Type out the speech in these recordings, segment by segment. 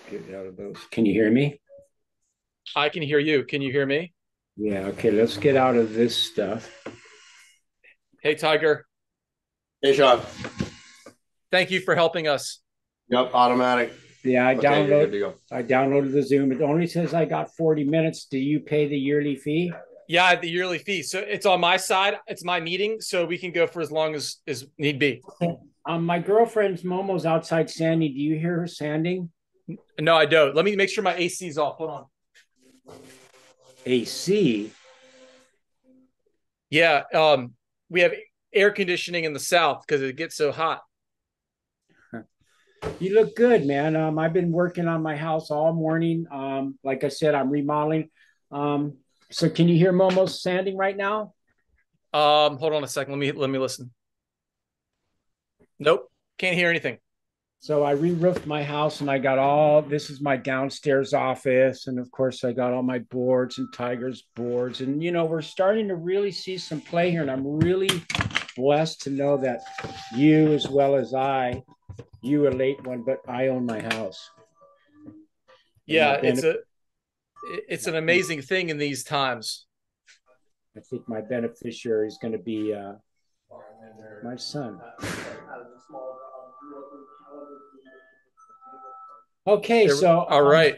Get out of those. Can you hear me? I can hear you. Can you hear me? Yeah, okay, let's get out of this stuff. Hey, Tiger. Hey, Sean. Thank you for helping us. Yep, automatic. Yeah, Okay, you're good to go. I downloaded the Zoom. It only says I got 40 minutes. Do you pay the yearly fee? Yeah, the yearly fee. So it's on my side. It's my meeting, so we can go for as long as need be. Okay. My girlfriend's Momo's outside sanding. Do you hear her sanding? No, I don't. Let me make sure my AC is off. Hold on. AC. Yeah, we have air conditioning in the south because it gets so hot. You look good, man. I've been working on my house all morning. Like I said, I'm remodeling. So can you hear Momo's sanding right now? Hold on a second. Let me listen. Nope, can't hear anything. So I re-roofed my house and I got all this is my downstairs office. And of course, I got all my boards and Tiger's boards. And we're starting to really see some play here. And I'm really blessed to know that you, as well as you a late one, but I own my house. And my Yeah, benefit it's an amazing thing in these times. I think my beneficiary is going to be my son. Okay, so All right.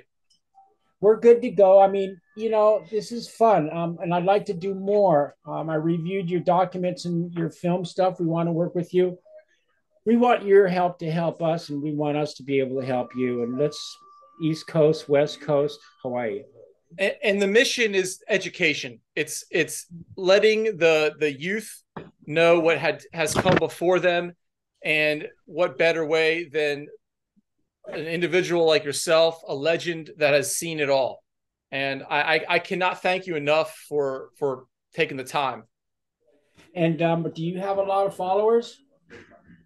we're good to go. I mean, this is fun, and I'd like to do more. I reviewed your documents and your film stuff. We want to work with you. We want your help to help us, and we want us to be able to help you. And let's East Coast, West Coast, Hawaii. And the mission is education. It's letting the youth know what has come before them, and what better way than an individual like yourself, a legend that has seen it all. And I cannot thank you enough for taking the time. And do you have a lot of followers?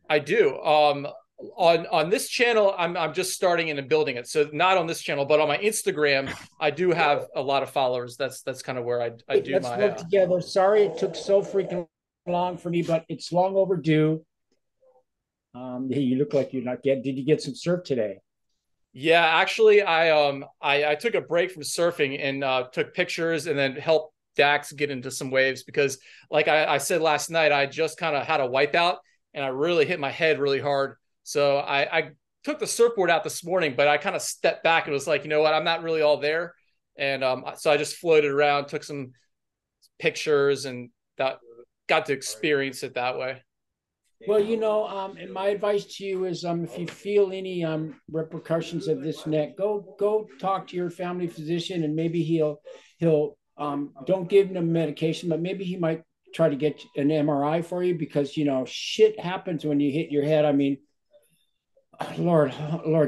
I do. On this channel, I'm just starting and building it. So not on this channel, but on my Instagram, I do have a lot of followers. That's kind of where I Hey, do let's my work together. Sorry it took so freaking long for me, but it's long overdue. Hey, you look like you're not getting. Did you get some surf today? Yeah, actually, I took a break from surfing and took pictures and then helped Dax get into some waves because, like I said last night, I just kind of had a wipeout and I really hit my head really hard. So I took the surfboard out this morning, but I kind of stepped back and was like, you know what, I'm not really all there, and so I just floated around, took some pictures, and that got to experience it that way. Well, and my advice to you is, if you feel any repercussions of this neck, go talk to your family physician, and maybe he'll don't give him medication, but maybe he might try to get an MRI for you because shit happens when you hit your head. I mean, Lord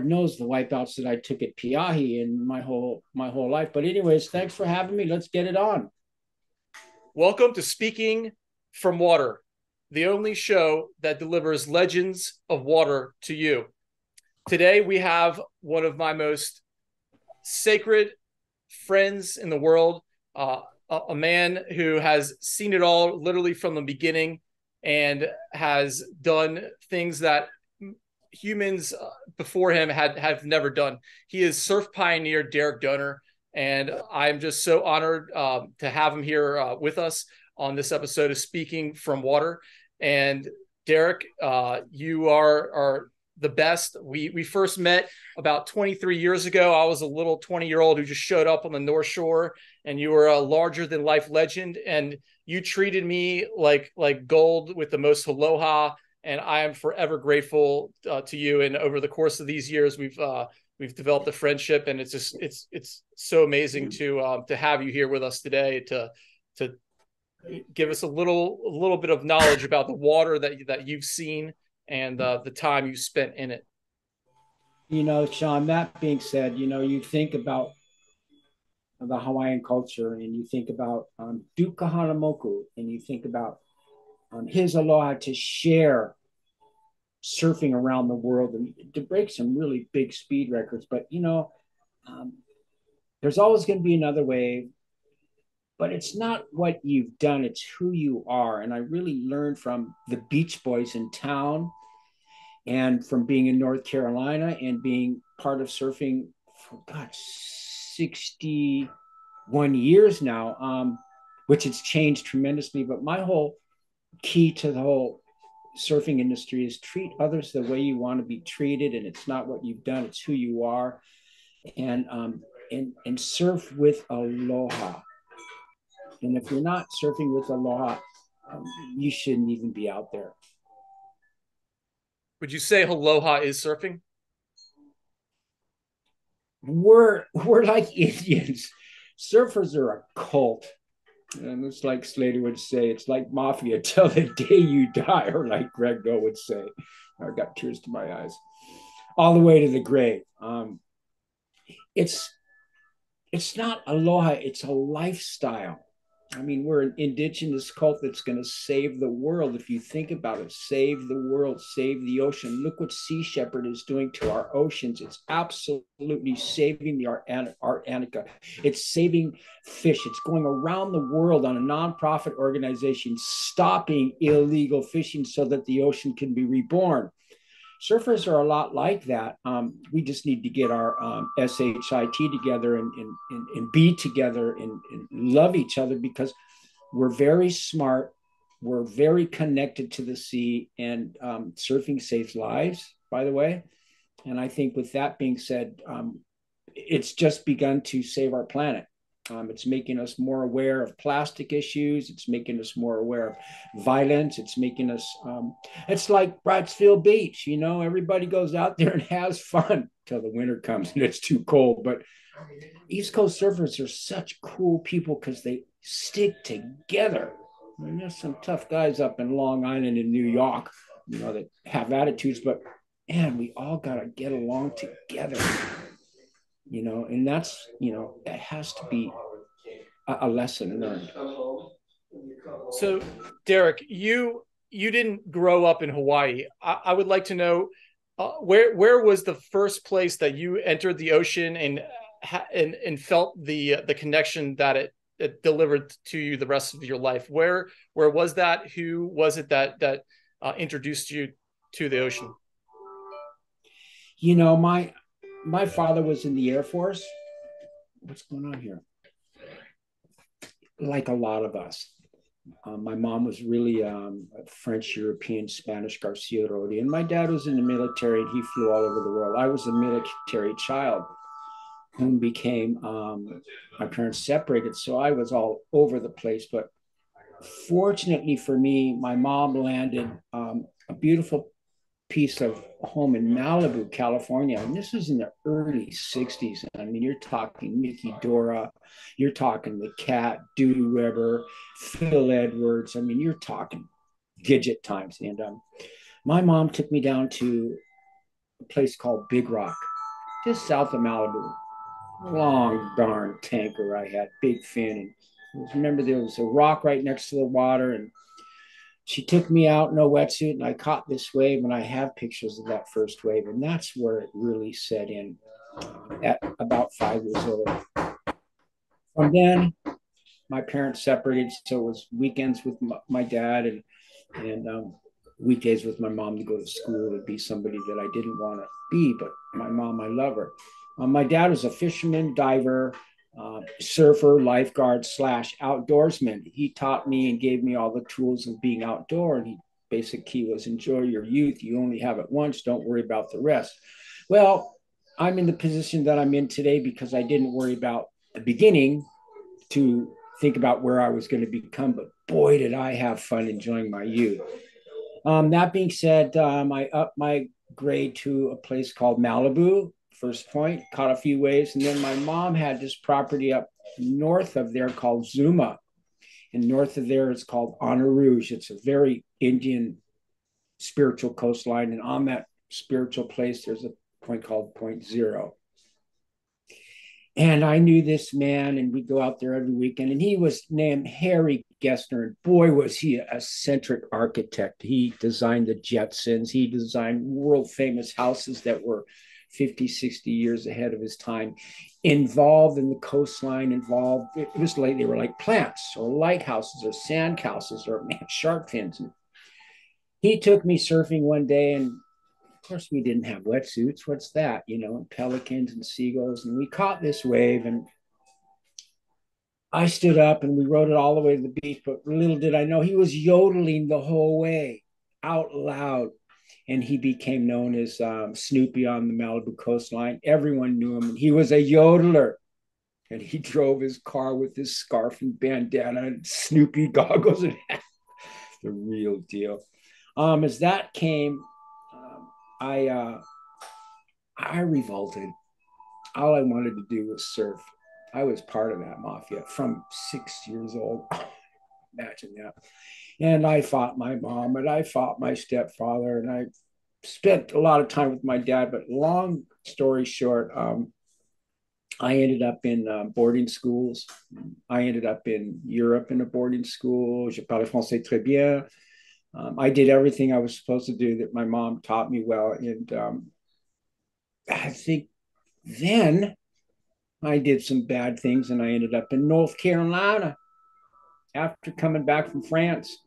knows the wipeouts that I took at Piahi in my whole life. But anyways, thanks for having me. Let's get it on. Welcome to Speaking from Water, the only show that delivers legends of water to you. Today, we have one of my most sacred friends in the world, a man who has seen it all literally from the beginning and has done things that humans before him have never done. He is surf pioneer Darrick Doerner, and I'm just so honored to have him here with us on this episode of Speaking from Water. And Darrick, you are the best. We first met about 23 years ago. I was a little 20-year-old who just showed up on the North Shore, and you were a larger than life legend. And you treated me like gold with the most aloha, and I am forever grateful to you. And over the course of these years, we've developed a friendship, and it's so amazing to have you here with us today to give us a little bit of knowledge about the water that you've seen and the time you spent in it. Sean, that being said, you think about the Hawaiian culture and you think about Duka Hanamoku and you think about his aloha to share surfing around the world and to break some really big speed records. But, um, there's always going to be another wave, but it's not what you've done, it's who you are. And I really learned from the Beach Boys in town and from being in North Carolina and being part of surfing for God, 61 years now, which has changed tremendously. But my whole key to the whole surfing industry is treat others the way you want to be treated, and it's not what you've done, it's who you are. And surf with aloha. And if you're not surfing with aloha, you shouldn't even be out there. Would you say aloha is surfing? We're like Indians. Surfers are a cult. And it's like Slater would say, it's like mafia till the day you die, or like Greg Doe would say. I got tears to my eyes. All the way to the grave. It's not aloha, it's a lifestyle. I mean, we're an indigenous cult that's going to save the world. If you think about it, save the world, save the ocean. Look what Sea Shepherd is doing to our oceans. It's absolutely saving the Antarctica. It's saving fish. It's going around the world on a nonprofit organization, stopping illegal fishing so that the ocean can be reborn. Surfers are a lot like that. We just need to get our SHIT together and be together and love each other, because we're very smart. We're very connected to the sea, and surfing saves lives, by the way. And I think with that being said, it's just begun to save our planet. It's making us more aware of plastic issues. It's making us more aware of violence. It's making us, it's like Bratsfield Beach, you know, everybody goes out there and has fun till the winter comes and it's too cold. But East Coast surfers are such cool people because they stick together. I mean, there's some tough guys up in Long Island and New York, you know, that have attitudes, but man, we all got to get along together. You know, and that's, you know, that has to be a lesson learned. So, Darrick, you didn't grow up in Hawaii. I would like to know where was the first place that you entered the ocean and felt the connection that it delivered to you the rest of your life. Where was that? Who was it that introduced you to the ocean? You know, my father was in the Air Force. What's going on here? Like a lot of us. My mom was really French, European, Spanish, Garcia Rodi. And my dad was in the military and he flew all over the world. I was a military child whom became, my parents separated. So I was all over the place. But fortunately for me, my mom landed a beautiful piece of home in Malibu, California. And this was in the early 60s. I mean, you're talking Mickey Dora, you're talking the Cat, Dewey Weber, Phil Edwards. I mean, you're talking Gidget times. And my mom took me down to a place called Big Rock, just south of Malibu. Long darn tanker I had, big fin. And remember, there was a rock right next to the water, and she took me out in a wetsuit and I caught this wave, and I have pictures of that first wave. And that's where it really set in at about 5 years old. From then, my parents separated. So it was weekends with my dad and weekdays with my mom to go to school, to be somebody that I didn't want to be. But my mom, I love her. My dad was a fisherman, diver, surfer, lifeguard / outdoorsman. He taught me and gave me all the tools of being outdoor. And basic key was enjoy your youth. You only have it once. Don't worry about the rest. Well, I'm in the position that I'm in today because I didn't worry about the beginning to think about where I was going to become. But boy, did I have fun enjoying my youth. That being said, I upped my grade to a place called Malibu. First point, caught a few waves. And then my mom had this property up north of there called Zuma. And north of there, it's called Honor Rouge. It's a very Indian spiritual coastline. And on that spiritual place, there's a point called Point Zero. And I knew this man, and we'd go out there every weekend. And he was named Harry Gessner. And boy, was he an eccentric architect. He designed the Jetsons. He designed world famous houses that were 50, 60 years ahead of his time, involved in the coastline, involved. It was like they were like plants or lighthouses or sand houses or shark fins. And he took me surfing one day and course, we didn't have wetsuits. What's that? Pelicans and seagulls. And we caught this wave, and I stood up and we rode it all the way to the beach. But little did I know he was yodeling the whole way out loud. And he became known as Snoopy on the Malibu coastline. Everyone knew him. And he was a yodeler. And he drove his car with his scarf and bandana and Snoopy goggles and the real deal. As that came, I revolted. All I wanted to do was surf. I was part of that mafia from 6 years old. Imagine that. And I fought my mom and I fought my stepfather, and I spent a lot of time with my dad. But long story short, I ended up in boarding schools. I ended up in Europe in a boarding school. Je parle français très bien. I did everything I was supposed to do that my mom taught me well. And I think then I did some bad things, and I ended up in North Carolina after coming back from France.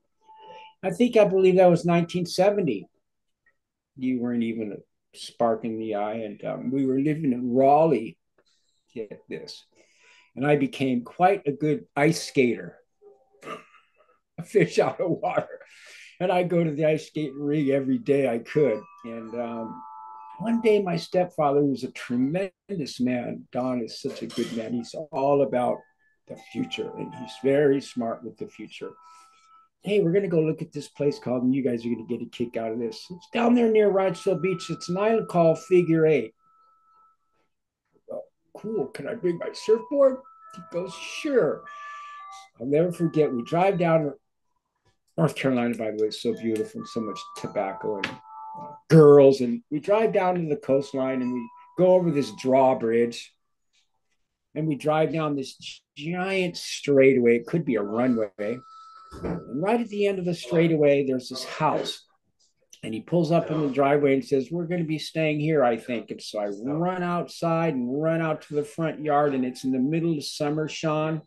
I believe that was 1970. You weren't even a spark in the eye. And we were living in Raleigh. Get this. And I became quite a good ice skater, a fish out of water. And I go to the ice skating ring every day I could. And one day, my stepfather, who was a tremendous man, Don is such a good man. He's all about the future, and he's very smart with the future. Hey, we're going to go look at this place called, and you guys are going to get a kick out of this. It's down there near Wrightsville Beach. It's an island called Figure Eight. Oh, cool. Can I bring my surfboard? He goes, sure. I'll never forget. We drive down North Carolina, by the way, is so beautiful, so much tobacco and girls. And we drive down to the coastline and we go over this drawbridge and we drive down this giant straightaway. It could be a runway. And right at the end of the straightaway, there's this house. And he pulls up in the driveway and says, we're going to be staying here, I think. And so I run outside and run out to the front yard, and it's in the middle of summer, Sean.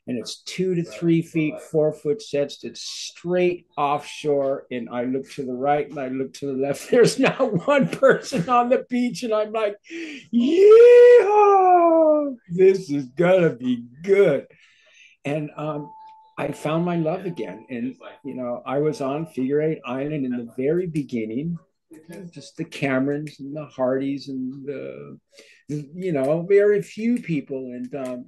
And it's 2 to 3 feet, 4-foot sets. It's straight offshore. And I look to the right and I look to the left. There's not one person on the beach. And I'm like, yeah, this is going to be good. And I found my love again. And, I was on Figure Eight Island in the very beginning, just the Camerons and the Hardys and very few people. And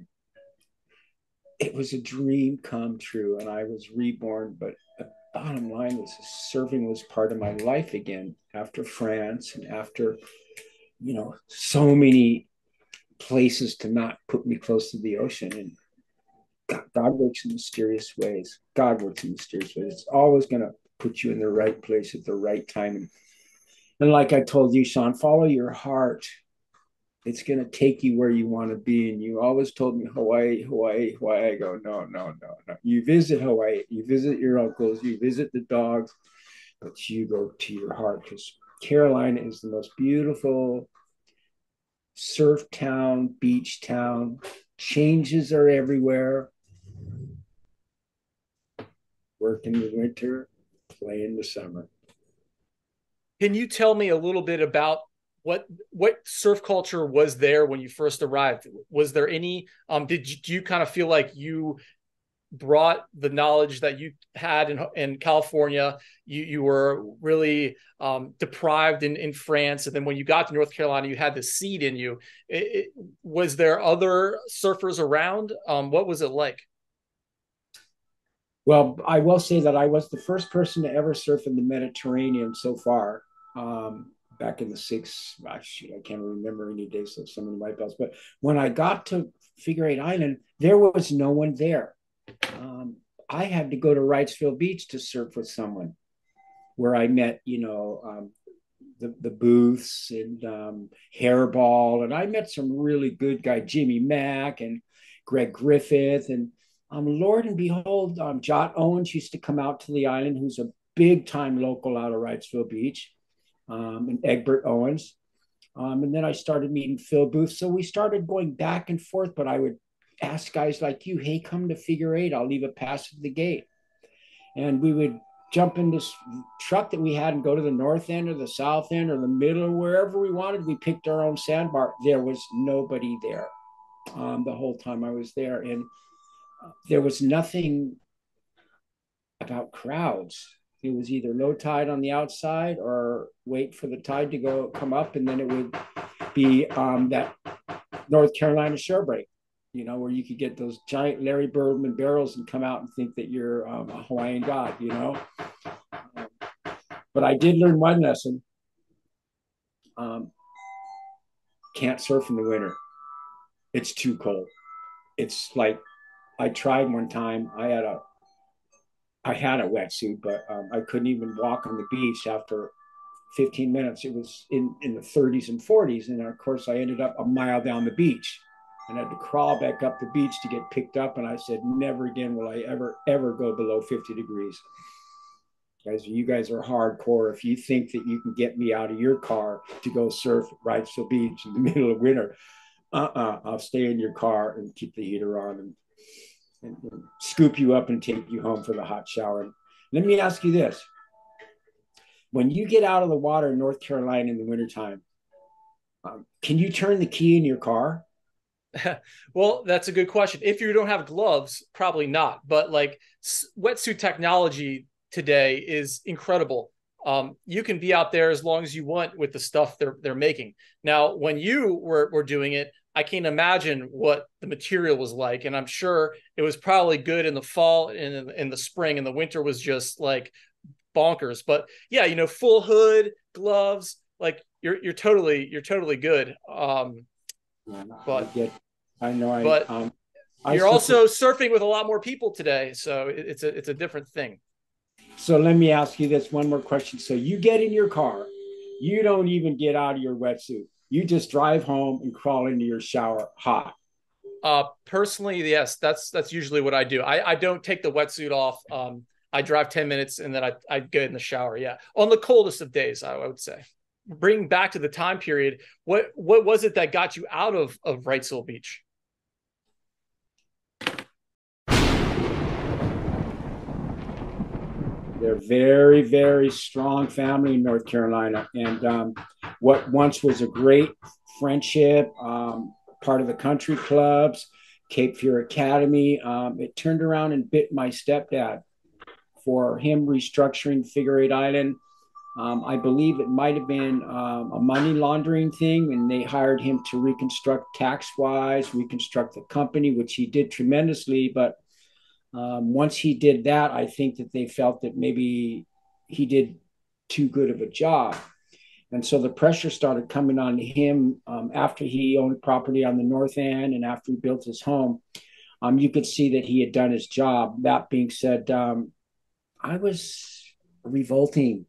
it was a dream come true, and I was reborn. But the bottom line was surfing was part of my life again after France and after, so many places to not put me close to the ocean. And God works in mysterious ways. God works in mysterious ways. It's always going to put you in the right place at the right time. And like I told you, Sean, follow your heart. It's going to take you where you want to be. And you always told me Hawaii, Hawaii, Hawaii. I go, no. You visit Hawaii, you visit your uncles, you visit the dogs, but you go to your heart, because Carolina is the most beautiful surf town, beach town. Changes are everywhere. Work in the winter, play in the summer. Can you tell me a little bit about what surf culture was there when you first arrived? Was there any, do you kind of feel like you brought the knowledge that you had in California? You were really deprived in France. And then when you got to North Carolina, you had the seed in you. Was there other surfers around? What was it like? Well, I will say that I was the first person to ever surf in the Mediterranean so far. Back in the I can't remember any days, so many white belts. But when I got to Figure Eight Island, there was no one there. I had to go to Wrightsville Beach to surf with someone, where I met, the Booths and Hairball, and I met some really good guys, Jimmy Mack and Greg Griffith, and Lord and behold, Jot Owens used to come out to the island, who's a big time local out of Wrightsville Beach. And Egbert Owens. And then I started meeting Phil Booth. So we started going back and forth, but I would ask guys like you, hey, come to Figure Eight. I'll leave a pass at the gate. And we would jump in this truck that we had and go to the north end or the south end or the middle or wherever we wanted. We picked our own sandbar. There was nobody there the whole time I was there. And there was nothing about crowds. It was either low tide on the outside or wait for the tide to come up, and then it would be that North Carolina shore break, you know, where you could get those giant Larry Birdman barrels and come out and think that you're a Hawaiian god, you know. But I did learn one lesson. Can't surf in the winter. It's too cold. It's like, I tried one time. I had a wetsuit, but I couldn't even walk on the beach after 15 minutes. It was in the 30s and 40s. And of course, I ended up a mile down the beach and had to crawl back up the beach to get picked up. And I said, never again will I ever go below 50 degrees. Guys, you guys are hardcore. If you think that you can get me out of your car to go surf at Wrightsville Beach in the middle of winter, I'll stay in your car and keep the heater on and scoop you up and take you home for the hot shower. Let me ask you this. When you get out of the water in North Carolina in the wintertime, can you turn the key in your car? Well, that's a good question. If you don't have gloves, probably not. But like wetsuit technology today is incredible. You can be out there as long as you want with the stuff they're making. Now, when you were doing it, I can't imagine what the material was like. And I'm sure it was probably good in the fall and in the spring, and the winter was just like bonkers. But yeah, you know, full hood, gloves, like you're totally good. But you're also surfing with a lot more people today. So it's a different thing. So let me ask you this one more question. So you get in your car, you don't even get out of your wetsuit. You just drive home and crawl into your shower hot. Personally, yes, that's usually what I do. I don't take the wetsuit off. I drive 10 minutes and then I get in the shower. Yeah. On the coldest of days, I would say. Bring back to the time period. What was it that got you out of Wrightsville Beach? They're very, very strong family in North Carolina. And what once was a great friendship, part of the country clubs, Cape Fear Academy, it turned around and bit my stepdad for him restructuring Figure Eight Island. I believe it might have been a money laundering thing, and they hired him to reconstruct tax-wise, reconstruct the company, which he did tremendously. But once he did that, I think that they felt that maybe he did too good of a job. And so the pressure started coming on him after he owned property on the north end and after he built his home. You could see that he had done his job. That being said, I was revolting.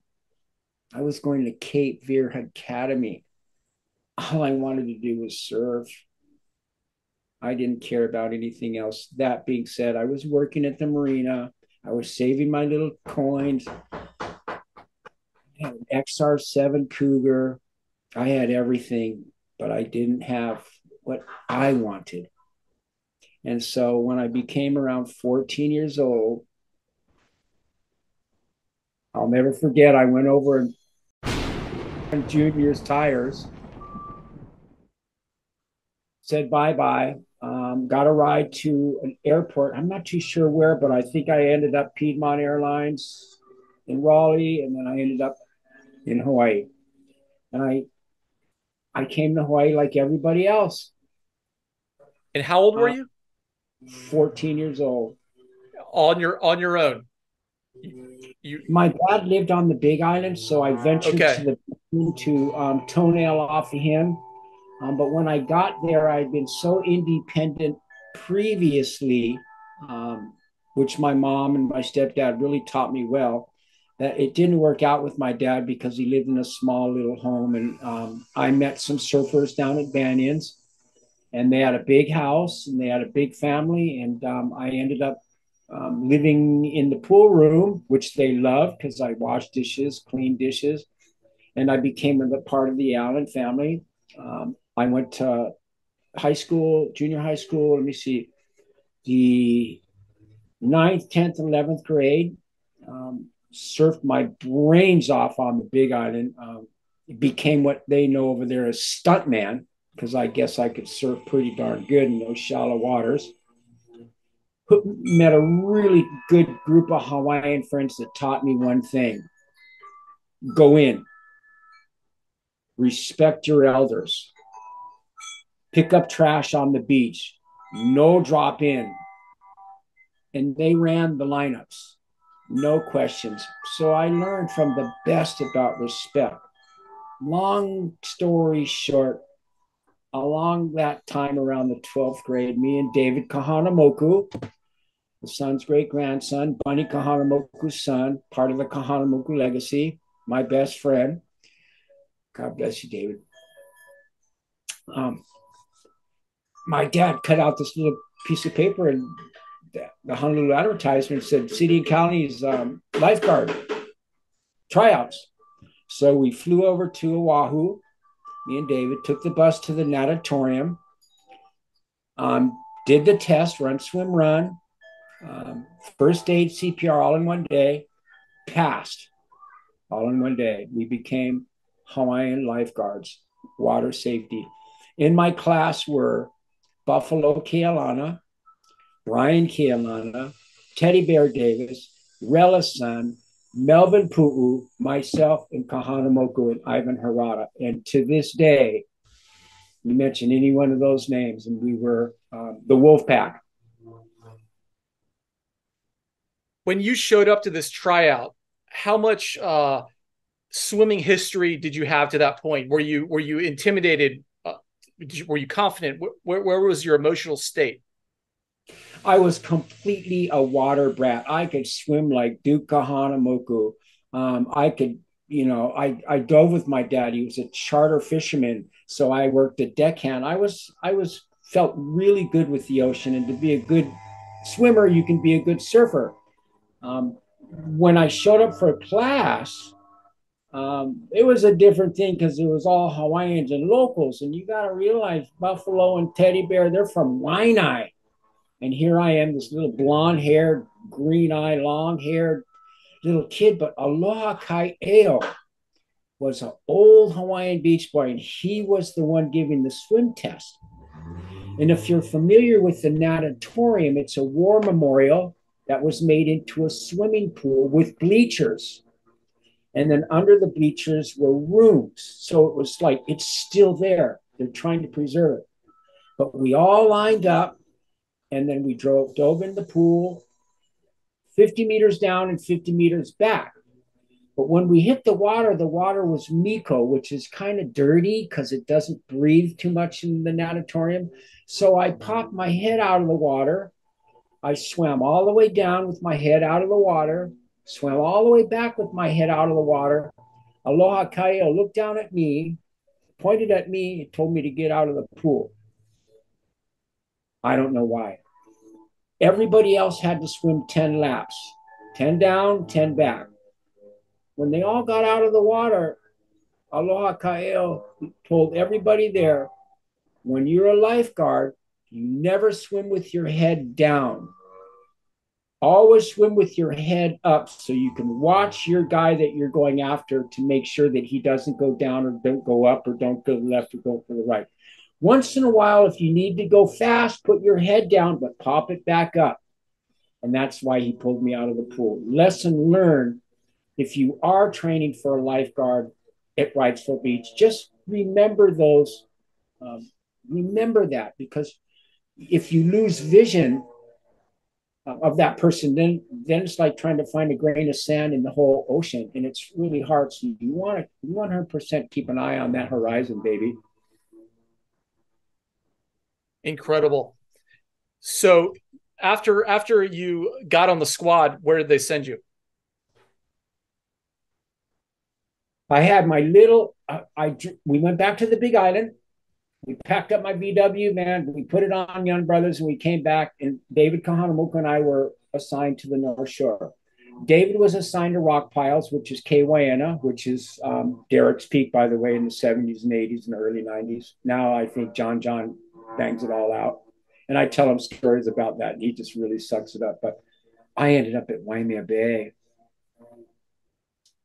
I was going to Cape Fear Academy. All I wanted to do was surf. I didn't care about anything else. That being said, I was working at the marina. I was saving my little coins. I had an XR7 Cougar. I had everything, but I didn't have what I wanted. And so when I became around 14 years old, I'll never forget, I went over and Junior's tires, said bye-bye. Got a ride to an airport. I'm not too sure where, but I think I ended up Piedmont Airlines in Raleigh, and then I ended up in Hawaii. And I came to Hawaii like everybody else. And how old were you? 14 years old. On your own. My dad lived on the Big Island, so I ventured to toenail off of him. But when I got there, I'd been so independent previously, which my mom and my stepdad really taught me well, that it didn't work out with my dad because he lived in a small little home. And I met some surfers down at Banyans, and they had a big house and they had a big family. And I ended up living in the pool room, which they loved because I washed dishes, cleaned dishes, and I became a part of the Allen family. I went to high school, junior high school, let me see, the 9th, 10th, 11th grade. surfed my brains off on the Big Island. Became what they know over there as stuntman, because I guess I could surf pretty darn good in those shallow waters. Met a really good group of Hawaiian friends that taught me one thing: go in, respect your elders, pick up trash on the beach, no drop in. And they ran the lineups, no questions. So I learned from the best about respect. Long story short, along that time around the 12th grade, me and David Kahanamoku, the son's great grandson, Bunny Kahanamoku's son, part of the Kahanamoku legacy, my best friend. God bless you, David. My dad cut out this little piece of paper, and the Honolulu advertisement said City and County's lifeguard tryouts. So we flew over to Oahu. Me and David took the bus to the natatorium, did the test, run, swim, run, first aid, CPR, all in one day, passed all in one day. We became Hawaiian lifeguards, water safety. In my class were Buffalo Kealana, Brian Kealana, Teddy Bear Davis, Rella's son, Melvin Pu'u, myself, and Kahanamoku and Ivan Harada. And to this day, you mention any one of those names, and we were the Wolf Pack. When you showed up to this tryout, how much swimming history did you have to that point? Were you intimidated? Were you confident? Where was your emotional state? I was completely a water brat. I could swim like Duke Kahanamoku. I could, I dove with my dad. He was a charter fisherman, so I worked a deckhand. I felt really good with the ocean, and to be a good swimmer, you can be a good surfer. When I showed up for class, it was a different thing because it was all Hawaiians and locals, and you got to realize Buffalo and Teddy Bear, they're from Waianae. And here I am, this little blonde-haired, green-eyed, long-haired little kid. But Aloha Kai'eo was an old Hawaiian beach boy, and he was the one giving the swim test. And if you're familiar with the natatorium, it's a war memorial that was made into a swimming pool with bleachers. And then under the bleachers were rooms. So it was like, it's still there. They're trying to preserve it. But we all lined up, and then we dove in the pool, 50 meters down and 50 meters back. But when we hit the water was Miko, which is kind of dirty because it doesn't breathe too much in the natatorium. So I popped my head out of the water. I swam all the way down with my head out of the water, swam all the way back with my head out of the water. Aloha Kai'eo looked down at me, pointed at me, and told me to get out of the pool. I don't know why. Everybody else had to swim 10 laps, 10 down, 10 back. When they all got out of the water, Aloha Kai'eo told everybody there, when you're a lifeguard, you never swim with your head down. Always swim with your head up so you can watch your guy that you're going after to make sure that he doesn't go down or don't go up or don't go left or go to the right. Once in a while, if you need to go fast, put your head down, but pop it back up. And that's why he pulled me out of the pool. Lesson learned: if you are training for a lifeguard at Wrightsville Beach, just remember those. Remember that, because if you lose vision of that person, then it's like trying to find a grain of sand in the whole ocean, and it's really hard. So you want to 100% keep an eye on that horizon, baby. Incredible. So after you got on the squad, where did they send you? I had my little. We went back to the Big Island. We packed up my VW, man. We put it on Young Brothers, and we came back. And David Kahanamoku and I were assigned to the North Shore. David was assigned to Rock Piles, which is Kewaiana, which is Darrick's Peak, by the way, in the 70s and 80s and early 90s. Now I think John bangs it all out. And I tell him stories about that, and he just really sucks it up. But I ended up at Waimea Bay.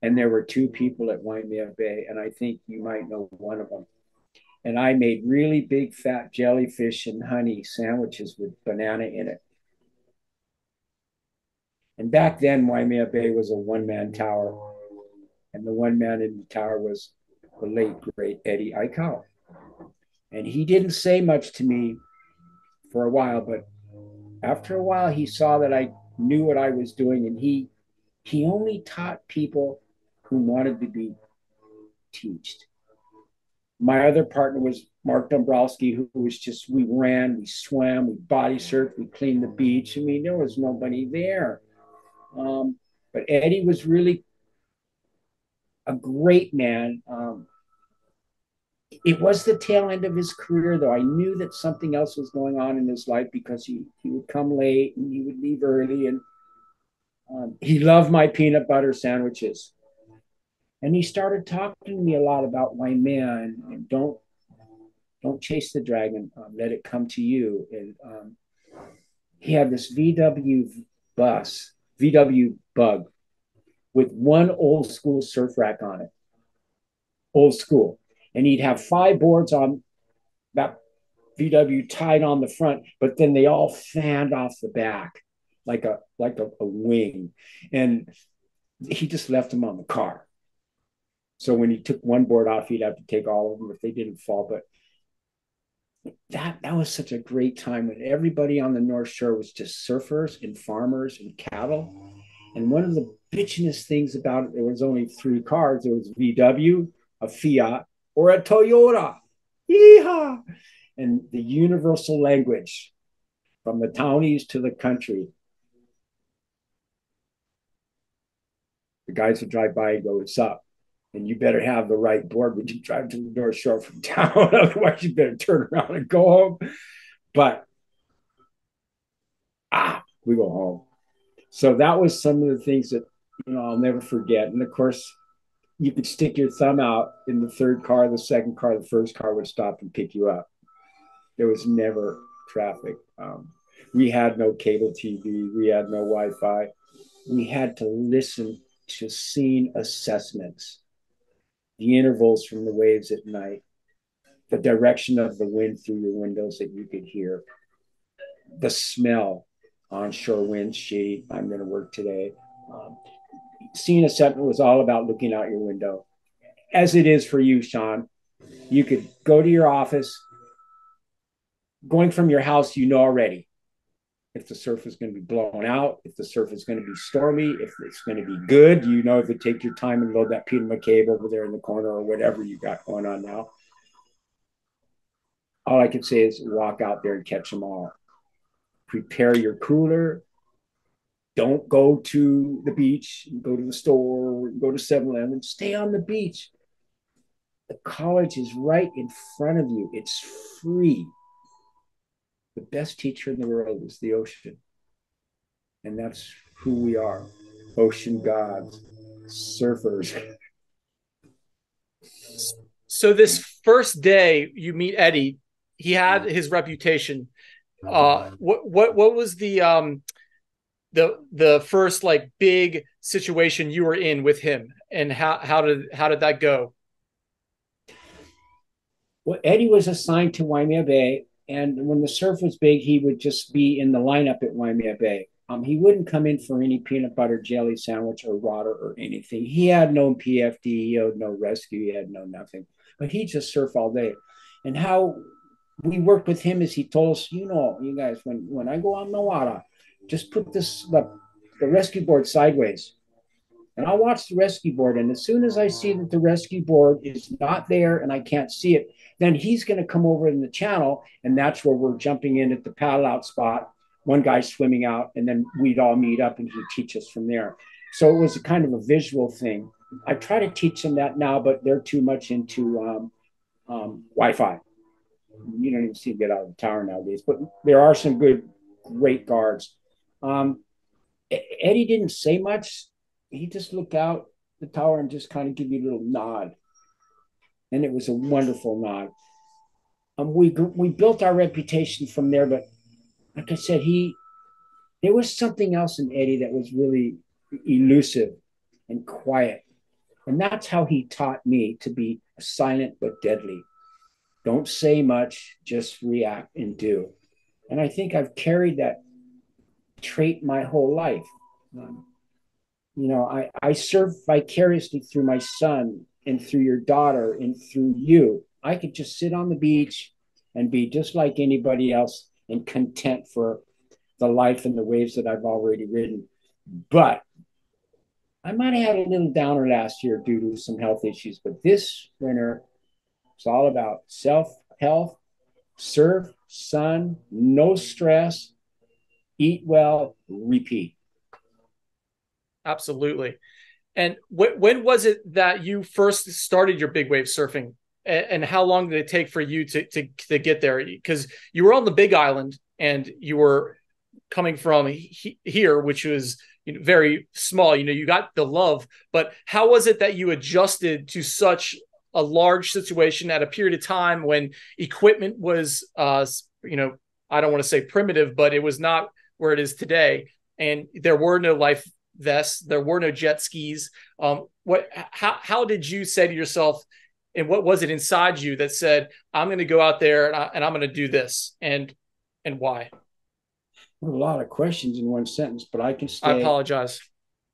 And there were two people at Waimea Bay, and I think you might know one of them. And I made really big fat jellyfish and honey sandwiches with banana in it. And back then, Waimea Bay was a one-man tower. And the one man in the tower was the late, great Eddie Aikau. And he didn't say much to me for a while, but after a while, he saw that I knew what I was doing, and he only taught people who wanted to be taught. My other partner was Mark Dombrowski, who was just, we ran, we swam, we body surfed, we cleaned the beach. I mean, there was nobody there. But Eddie was really a great man. It was the tail end of his career, though. I knew that something else was going on in his life because he would come late and he would leave early. And he loved my peanut butter sandwiches. And he started talking to me a lot about Waimea and don't chase the dragon, let it come to you. And he had this VW bug with one old school surf rack on it, old school. And he'd have 5 boards on that VW tied on the front, but then they all fanned off the back like a wing. And he just left them on the car. So when he took one board off, he'd have to take all of them if they didn't fall. But that was such a great time when everybody on the North Shore was just surfers and farmers and cattle. And one of the bitchinest things about it, there was only 3 cars. There was VW, a Fiat, or a Toyota. Yeehaw! And the universal language from the townies to the country. The guys would drive by and go, "What's up?" And you better have the right board when you drive to the North Shore from town. Otherwise, you better turn around and go home. But, we go home. So that was some of the things that, I'll never forget. And of course, you could stick your thumb out in the 3rd car, the 2nd car, the 1st car would stop and pick you up. There was never traffic. We had no cable TV. We had no Wi-Fi. We had to listen to scene assessments, the intervals from the waves at night, the direction of the wind through your windows that you could hear, the smell, onshore wind, shady, I'm going to work today. Scene assessment was all about looking out your window, as it is for you, Sean. You could go to your office, going from your house, already if the surf is going to be blown out, if the surf is going to be stormy, if it's going to be good. If you take your time and load that Peter McCabe over there in the corner or whatever you got going on now. All I can say is walk out there and catch them all. Prepare your cooler. Don't go to the beach, go to the store, go to 7-Eleven. Stay on the beach. The college is right in front of you. It's free. The best teacher in the world is the ocean. And that's who we are. Ocean gods, surfers. So this first day you meet Eddie, he had his reputation. What was the first like big situation you were in with him, and how did that go? Well, Eddie was assigned to Waimea Bay, and when the surf was big, he would just be in the lineup at Waimea Bay. He wouldn't come in for any peanut butter jelly sandwich or water or anything. He had no PFD, he had no rescue, he had no nothing. But he just surf all day. And how we worked with him is he told us, you guys, when I go on the water, just put the rescue board sideways. And I'll watch the rescue board. And as soon as I see that the rescue board is not there and I can't see it, then he's going to come over in the channel. And that's where we're jumping in at the paddle out spot. One guy's swimming out, and then we'd all meet up and he'd teach us from there. So it was a kind of a visual thing. I try to teach them that now, but they're too much into Wi-Fi. You don't even see them get out of the tower nowadays, but there are some great guards. Eddie didn't say much. He just looked out the tower and just kind of give you a little nod. And it was a wonderful nod. We built our reputation from there, but like I said, there was something else in Eddie that was really elusive and quiet. And that's how he taught me to be silent but deadly. Don't say much, just react and do. And I think I've carried that trait my whole life. Um, I serve vicariously through my son and through your daughter and through you. I could just sit on the beach and be just like anybody else and content for the life and the waves that I've already ridden. But I might have had a little downer last year due to some health issues. But this winter, it's all about self health, serve, sun, no stress, eat well, repeat. Absolutely. And when was it that you first started your big wave surfing? And how long did it take for you to get there? Because you were on the Big Island and you were coming from here, which was very small. You got the love, but how was it that you adjusted to such a large situation at a period of time when equipment was, I don't want to say primitive, but it was not where it is today, and there were no life vests, there were no jet skis. How did you say to yourself, and what was it inside you that said, I'm going to go out there and I'm going to do this, and why? A lot of questions in one sentence, but I can I say apologize.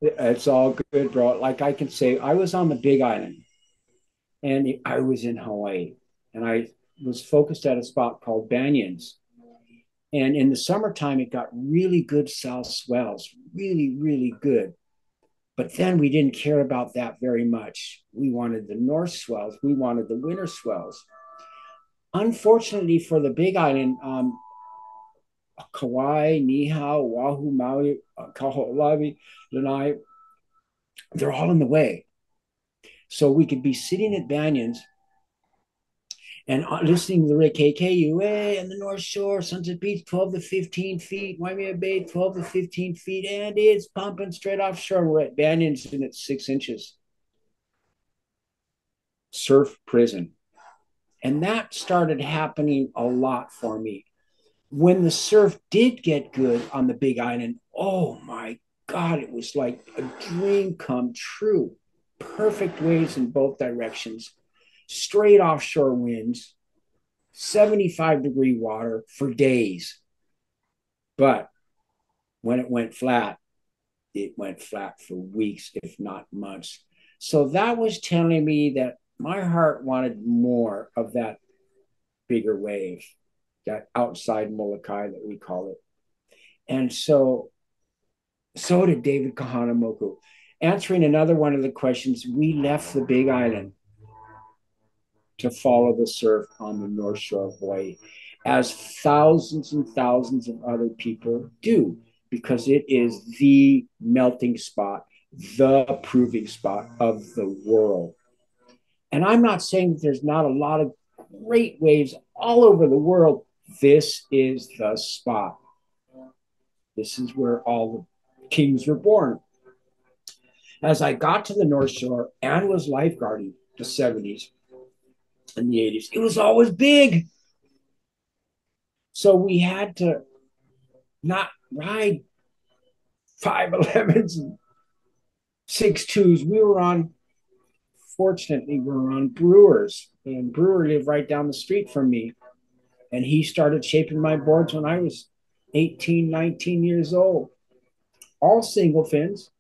it's all good, bro. Like I can say I was on the Big Island and I was in Hawaii and I was focused at a spot called Banyans. And in the summertime, it got really good south swells, really, really good. But then we didn't care about that very much. We wanted the north swells, we wanted the winter swells. Unfortunately for the Big Island, Kauai, Niihau, Oahu, Maui, Kaho'olawe, Lanai, they're all in the way. So we could be sitting at Banyans and listening to the KKUA and the North Shore, Sunset Beach, 12 to 15 feet, Waimea Bay, 12 to 15 feet, and it's pumping straight offshore. We're at Banyans and it's 6 inches. Surf prison. And that started happening a lot for me. When the surf did get good on the Big Island, oh my God, it was like a dream come true. Perfect waves in both directions, straight offshore winds, 75-degree water for days. But when it went flat for weeks, if not months. So that was telling me that my heart wanted more of that bigger wave, that outside Molokai that we call it. And so did David Kahanamoku. Answering another one of the questions, we left the Big Island to follow the surf on the North Shore of Hawaii, as thousands and thousands of other people do, because it is the melting spot, the proving spot of the world. And I'm not saying that there's not a lot of great waves all over the world. This is the spot. This is where all the kings were born. As I got to the North Shore and was lifeguarding the 70s and the 80s, it was always big. So we had to not ride 5'11s and 6'2s. Fortunately, we were on Brewers, and Brewer lived right down the street from me. And he started shaping my boards when I was 18, 19 years old. All single fins,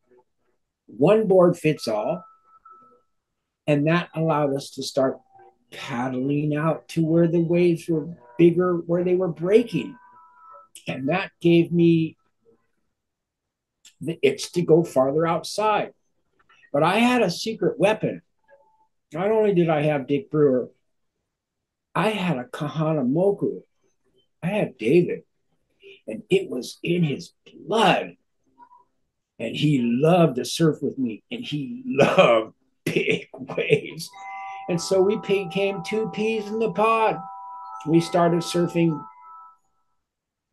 one board fits all. And that allowed us to start paddling out to where the waves were bigger, where they were breaking. And that gave me the itch to go farther outside. But I had a secret weapon. Not only did I have Dick Brewer, I had a Kahanamoku. I had David, and it was in his blood. And he loved to surf with me, and he loved big waves. And so we became two peas in the pod. We started surfing.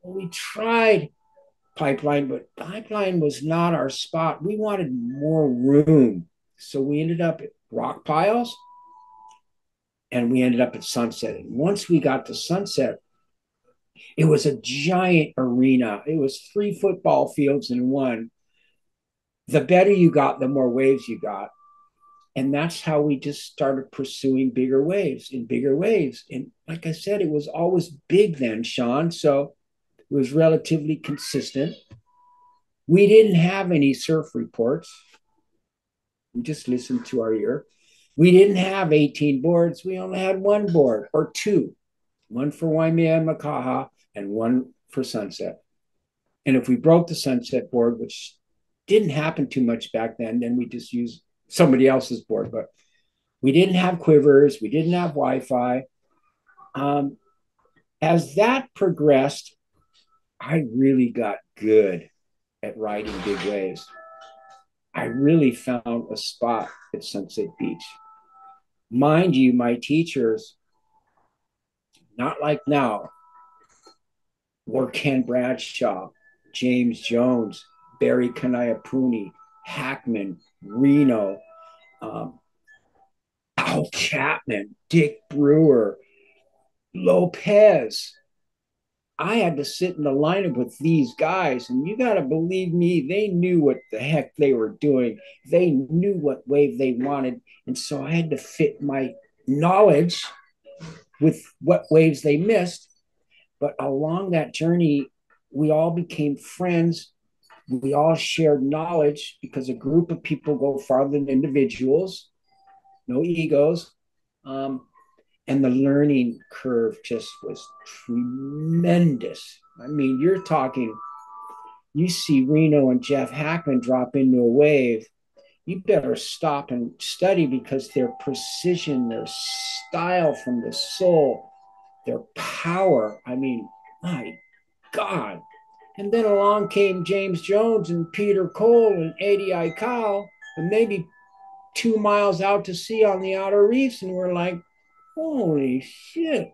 We tried Pipeline, but Pipeline was not our spot. We wanted more room. So we ended up at Rock Piles, and we ended up at Sunset. And once we got to Sunset, it was a giant arena. It was 3 football fields in one. The better you got, the more waves you got. And that's how we just started pursuing bigger waves and bigger waves. And like I said, it was always big then, Sean. So it was relatively consistent. We didn't have any surf reports. We just listened to our ear. We didn't have 18 boards. We only had one board or two, one for Waimea and Makaha and one for Sunset. And if we broke the Sunset board, which didn't happen too much back then we just used somebody else's board. But we didn't have quivers. We didn't have Wi-Fi. As that progressed, I really got good at riding big waves. I really found a spot at Sunset Beach. Mind you, my teachers, not like now, were Ken Bradshaw, James Jones, Barry Kanayapuni, Hackman, Reno, Al Chapman, Dick Brewer, Lopez. I had to sit in the lineup with these guys, and you got to believe me, they knew what the heck they were doing. They knew what wave they wanted. And so I had to fit my knowledge with what waves they missed. But along that journey, we all became friends. We all shared knowledge because a group of people go farther than individuals, no egos. And the learning curve just was tremendous. I mean, you're talking, you see Reno and Jeff Hackman drop into a wave, you better stop and study because their precision, their style from the soul, their power. I mean, my God. And then along came James Jones and Peter Cole and Eddie Aikau, and maybe 2 miles out to sea on the outer reefs. And we're like, holy shit.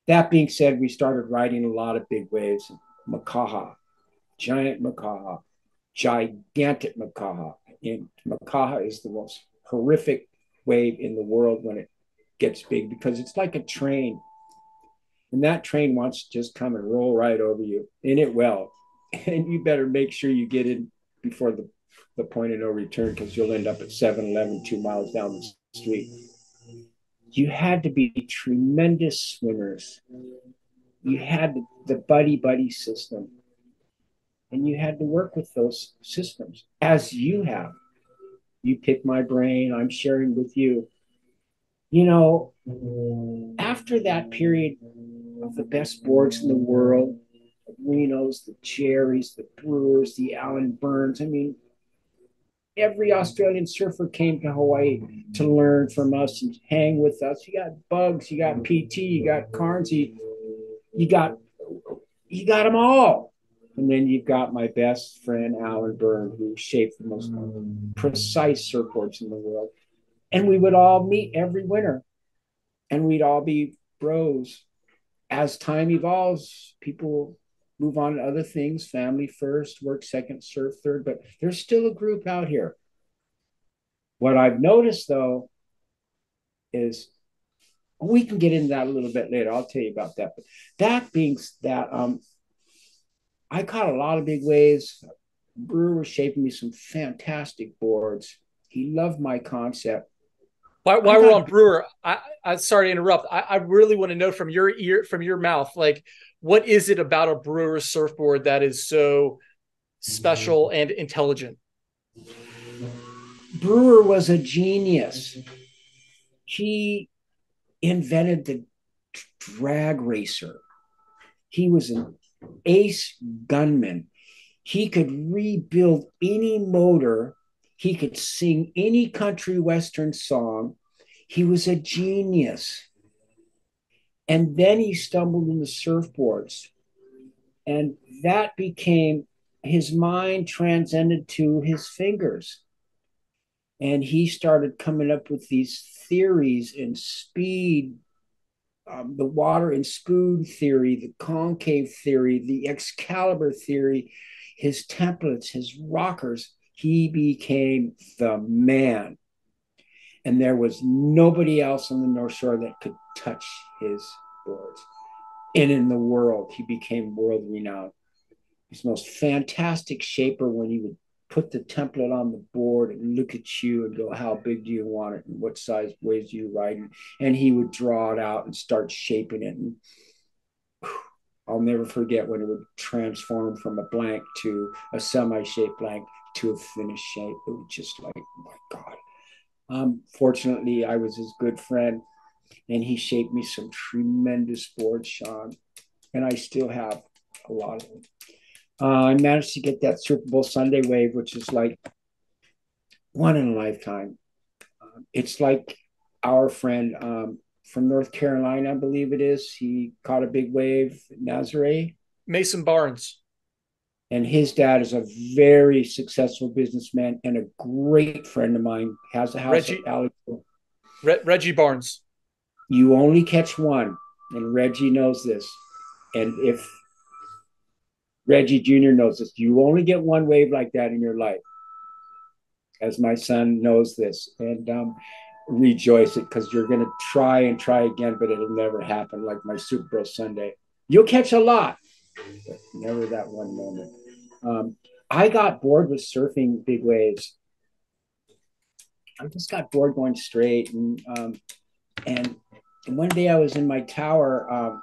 That being said, we started riding a lot of big waves. Makaha, giant Makaha, gigantic Makaha. And Makaha is the most horrific wave in the world when it gets big because it's like a train. And that train wants to just come and roll right over you. And it will. And you better make sure you get in before the point of no return because you'll end up at 7-Eleven 2 miles down the street. You had to be tremendous swimmers. You had the buddy system. And you had to work with those systems as you have. You pick my brain, I'm sharing with you. You know, after that period of the best boards in the world, the Renos, the Jerrys, the Brewers, the Alan Burns, I mean, every Australian surfer came to Hawaii to learn from us and hang with us. You got Bugs, you got PT, you got Carnsey, you got them all. And then you've got my best friend Alan Byrne, who shaped the most precise surfboards in the world. And we would all meet every winter, and we'd all be bros. As time evolves, people move on to other things, family first, work second, surf third, but there's still a group out here. What I've noticed, though, is we can get into that a little bit later. I'll tell you about that. But that being that, I caught a lot of big waves. Brewer was shaping me some fantastic boards. He loved my concept. While we're on Brewer, I sorry to interrupt. I really want to know from your mouth, like, what is it about a Brewer surfboard that is so special and intelligent? Brewer was a genius. He invented the drag racer. He was an ace gunman. He could rebuild any motor. He could sing any country western song. He was a genius. And then he stumbled into surfboards. And that became, his mind transcended to his fingers. And he started coming up with these theories in speed, the water and spoon theory, the concave theory, the Excalibur theory, his templates, his rockers. He became the man. And there was nobody else on the North Shore that could touch his boards. And in the world, he became world renowned. He's the most fantastic shaper when he would put the template on the board and look at you and go, how big do you want it? And what size waves do you ride? And he would draw it out and start shaping it. And I'll never forget when it would transform from a blank to a semi-shaped blank to a finished shape. It was just like, oh my God. Fortunately, I was his good friend, and he shaped me some tremendous boards, Sean, and I still have a lot of them. I managed to get that Super Bowl Sunday wave, which is like one in a lifetime. It's like our friend from North Carolina, I believe it is. He caught a big wave, Nazare. Mason Barnes. And his dad is a very successful businessman and a great friend of mine. Has a house at Alex. Reggie Barnes. You only catch one, and Reggie knows this. And if Reggie Jr. knows this, you only get one wave like that in your life. As my son knows this, and rejoice it, because you're going to try and try again, but it'll never happen like my Super Bowl Sunday. You'll catch a lot, but never that one moment. I got bored with surfing big waves. I just got bored going straight, and one day I was in my tower,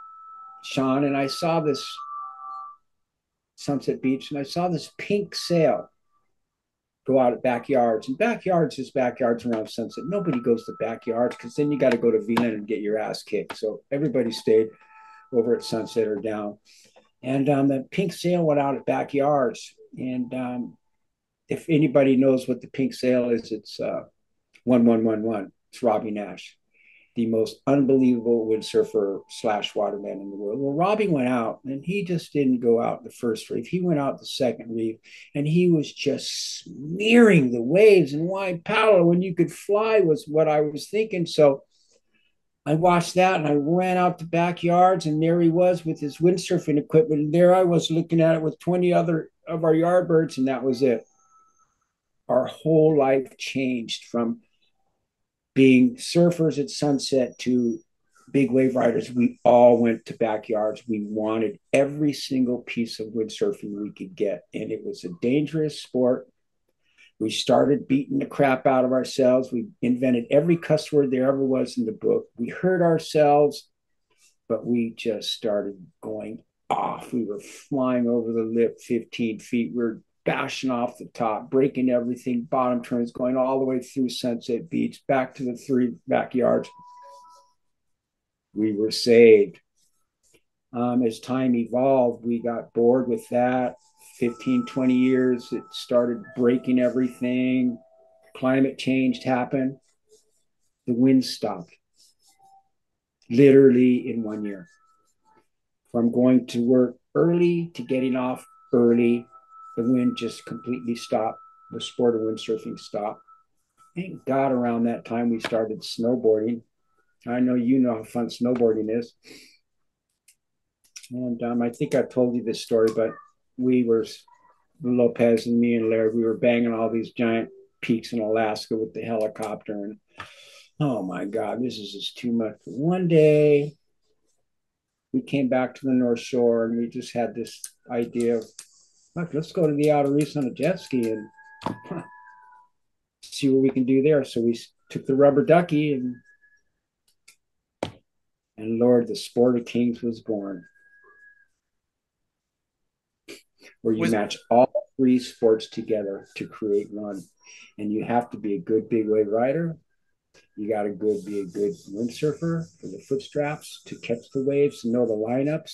Sean, and I saw this Sunset Beach, and I saw this pink sail go out at backyards. And backyards is backyards around Sunset. Nobody goes to backyards because then you got to go to VLAN and get your ass kicked. So everybody stayed over at Sunset or down. And the pink sail went out at backyards. And if anybody knows what the pink sail is, it's 1111. It's Robbie Nash, the most unbelievable windsurfer / waterman in the world. Well, Robbie went out, and he just didn't go out the first reef. He went out the second reef, and he was just smearing the waves. And why paddle when you could fly was what I was thinking. So I watched that, and I ran out the backyards, and there he was with his windsurfing equipment. And there I was looking at it with 20 other of our yardbirds, and that was it. Our whole life changed from being surfers at Sunset to big wave riders. We all went to backyards. We wanted every single piece of windsurfing we could get. And it was a dangerous sport. We started beating the crap out of ourselves. We invented every cuss word there ever was in the book. We hurt ourselves, but we just started going off. We were flying over the lip 15 feet. We were bashing off the top, breaking everything, bottom turns, going all the way through Sunset Beach, back to the 3 backyards. We were saved. As time evolved, we got bored with that. 15, 20 years, it started breaking everything. Climate change happened. The wind stopped, literally in 1 year. From going to work early to getting off early, the wind just completely stopped. The sport of windsurfing stopped. Thank God around that time we started snowboarding. I know you know how fun snowboarding is. And I think I've told you this story, but we were, Lopez and me and Laird, we were banging all these giant peaks in Alaska with the helicopter. And oh my God, this is just too much. One day we came back to the North Shore, and we just had this idea of, look, let's go to the outer reefs on a jet ski and see what we can do there. So we took the rubber ducky, and Lord, the sport of kings was born, where you match all 3 sports together to create one. And you have to be a good big wave rider. You got to be a good windsurfer for the foot straps to catch the waves, to know the lineups,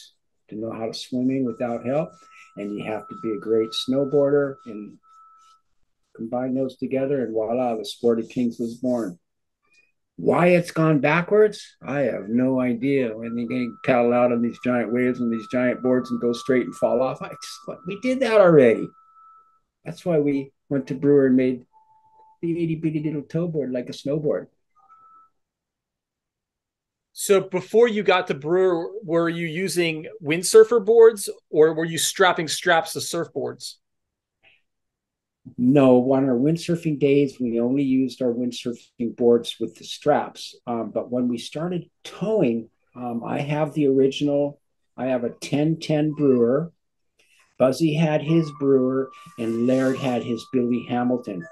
to know how to swim in without help. And you have to be a great snowboarder, and combine those together, and voila, the sport of kings was born. Why it's gone backwards, I have no idea. When they paddle out on these giant waves and these giant boards and go straight and fall off, we did that already. That's why we went to Brewer and made the itty bitty little towboard like a snowboard. So before you got to Brewer, were you using windsurfer boards, or were you strapping straps to surfboards? No, on our windsurfing days, we only used our windsurfing boards with the straps. But when we started towing, I have the original, I have a 1010 Brewer, Buzzy had his Brewer, and Laird had his Billy Hamilton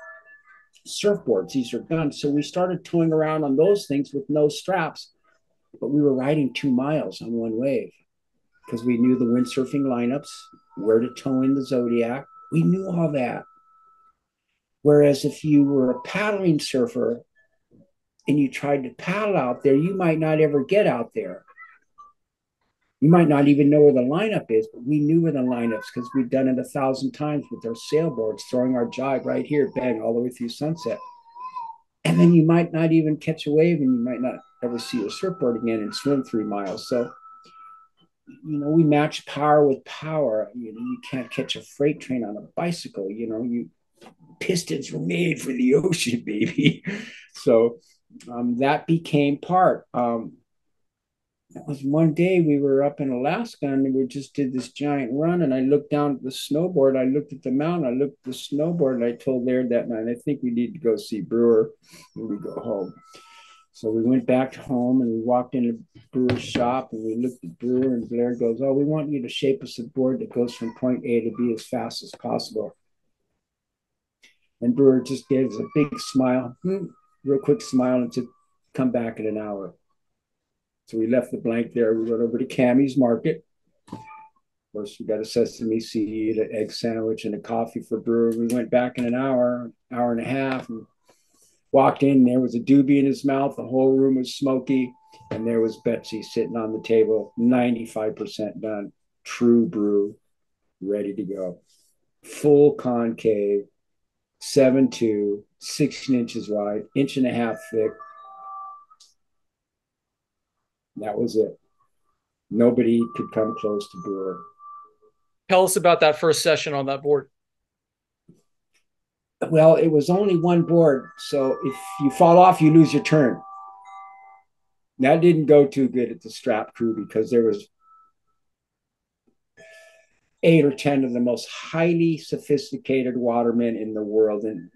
surfboards. These are guns. So we started towing around on those things with no straps, but we were riding 2 miles on one wave because we knew the windsurfing lineups, where to tow in the Zodiac. We knew all that. Whereas if you were a paddling surfer and you tried to paddle out there, you might not ever get out there. You might not even know where the lineup is, but we knew where the lineups because we'd done it 1,000 times with our sailboards, throwing our jibe right here, bang, all the way through sunset. And then you might not even catch a wave and you might not ever see your surfboard again and swim 3 miles. So, we match power with power. You can't catch a freight train on a bicycle. Pistons were made for the ocean, baby. So that became part. That was one day we were up in Alaska and we just did this giant run. And I looked down at the snowboard. I looked at the mountain. I looked at the snowboard and I told Laird that night, I think we need to go see Brewer when we go home. So we went back home and we walked into Brewer's shop and we looked at Brewer and Laird goes, oh, we want you to shape us a board that goes from point A to B as fast as possible. And Brewer just gave us a big smile, real quick smile, and said, come back in an hour. So we left the blank there. We went over to Cammie's Market. Of course, we got a sesame seed, an egg sandwich, and a coffee for Brewer. We went back in an hour and a half, and walked in. There was a doobie in his mouth. The whole room was smoky. And there was Betsy sitting on the table, 95% done. True brew, ready to go. Full concave, 7.2, 16 inches wide, 1.5 inches thick. That was it. Nobody could come close to Brewer. Tell us about that first session on that board. Well, it was only one board. So if you fall off, you lose your turn. That didn't go too good at the strap crew because there was 8 or 10 of the most highly sophisticated watermen in the world. And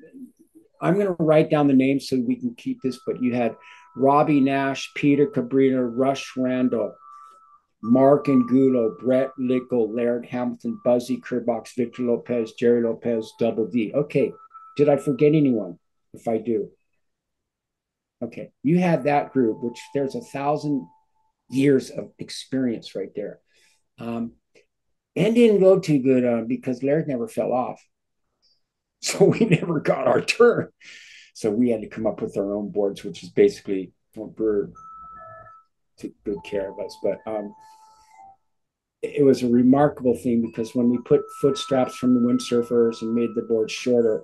I'm going to write down the names so we can keep this, but you had Robbie Nash, Peter Cabrera, Rush Randall, Mark Angulo, Brett Lickle, Laird Hamilton, Buzzy Kerbox, Victor Lopez, Jerry Lopez, Double D. Okay, did I forget anyone? If I do. Okay, you had that group, which there's 1,000 years of experience right there. And didn't go too good because Laird never fell off. So we never got our turn. So we had to come up with our own boards, which is basically Brewer took good care of us. But it was a remarkable thing because when we put foot straps from the windsurfers and made the board shorter,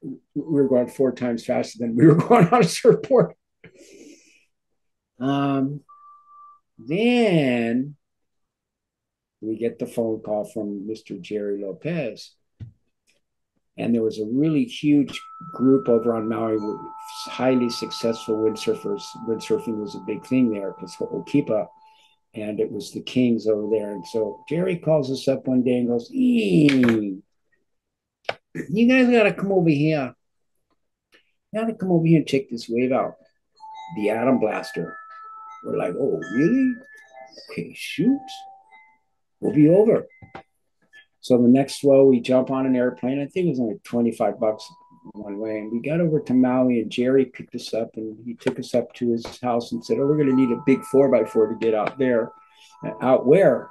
we were going 4 times faster than we were going on a surfboard. Then we get the phone call from Mr. Jerry Lopez. And there was a really huge group over on Maui with highly successful windsurfers. Windsurfing was a big thing there because Okipa, and it was the Kings over there. And so Jerry calls us up one day and goes, you guys got to come over here. You got to come over here and check this wave out. The Atom Blaster. We're like, oh, really? Okay, shoot. We'll be over. So the next flow, we jump on an airplane. I think it was only $25 one way. And we got over to Maui and Jerry picked us up and he took us up to his house and said, oh, we're going to need a big 4x4 to get out there. Out where?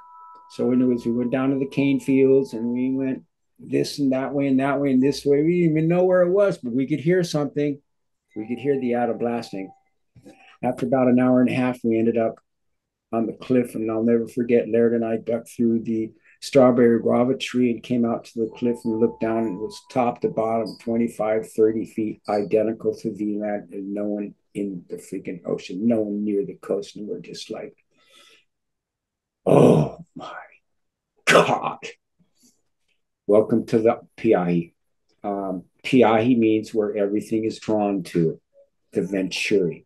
So we went down to the cane fields and we went this and that way and that way and this way. We didn't even know where it was, but we could hear something. We could hear the atom blasting. After about an hour and a half, we ended up on the cliff, and I'll never forget, Laird and I ducked through the strawberry guava tree and came out to the cliff and looked down, and it was top to bottom, 25, 30 feet, identical to VLAND, and no one in the freaking ocean, no one near the coast. And we're just like, oh my God. Welcome to the Piahi. Piahi means where everything is drawn to, the Venturi.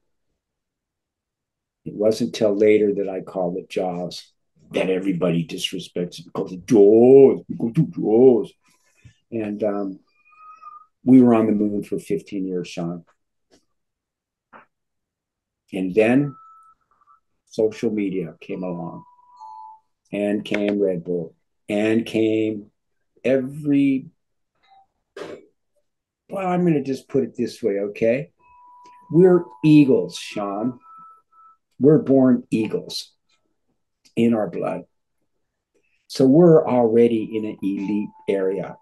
It wasn't until later that I called it Jaws, that everybody disrespects it because of Jaws. We go to Jaws. And we were on the moon for 15 years, Sean. And then social media came along and came Red Bull. and came every, well, I'm going to just put it this way, okay? We're eagles, Sean. We're born eagles in our blood. So we're already in an elite area.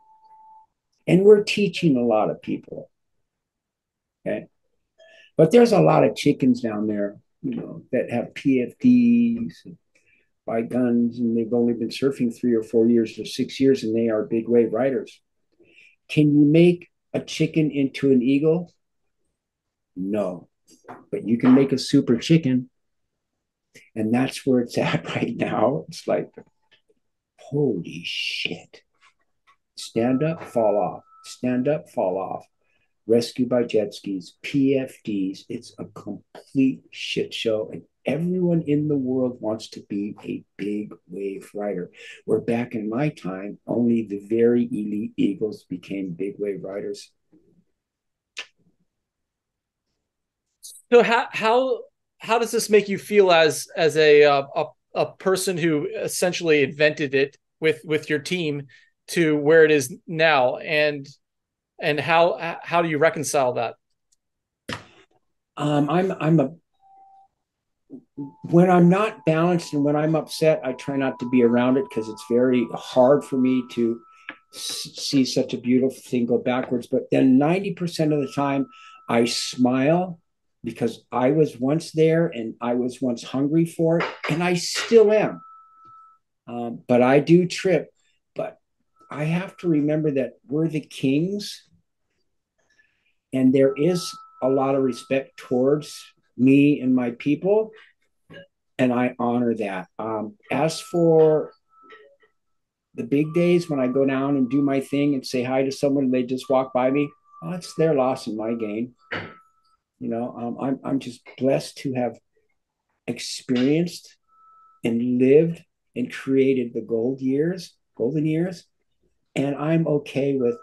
And we're teaching a lot of people. Okay. But there's a lot of chickens down there, that have PFDs and buy guns, and they've only been surfing 3 or 4 years or 6 years, and they are big wave riders. Can you make a chicken into an eagle? No. But you can make a super chicken. And that's where it's at right now. It's like, holy shit. Stand up, fall off. Stand up, fall off. Rescue by jet skis, PFDs. It's a complete shit show. And everyone in the world wants to be a big wave rider. Where back in my time, only the very elite eagles became big wave riders. So how does this make you feel as a person who essentially invented it with your team to where it is now, and how do you reconcile that? I'm a When I'm not balanced and when I'm upset, I try not to be around it because it's very hard for me to see such a beautiful thing go backwards. But then 90% of the time, I smile because I was once there and I was once hungry for it, and I still am. But I do trip. But I have to remember that we're the kings, and there is a lot of respect towards me and my people, and I honor that. As for the big days when I go down and do my thing and say hi to someone and they just walk by me, oh, it's their loss and my gain. I'm just blessed to have experienced and lived and created the golden years, and I'm okay with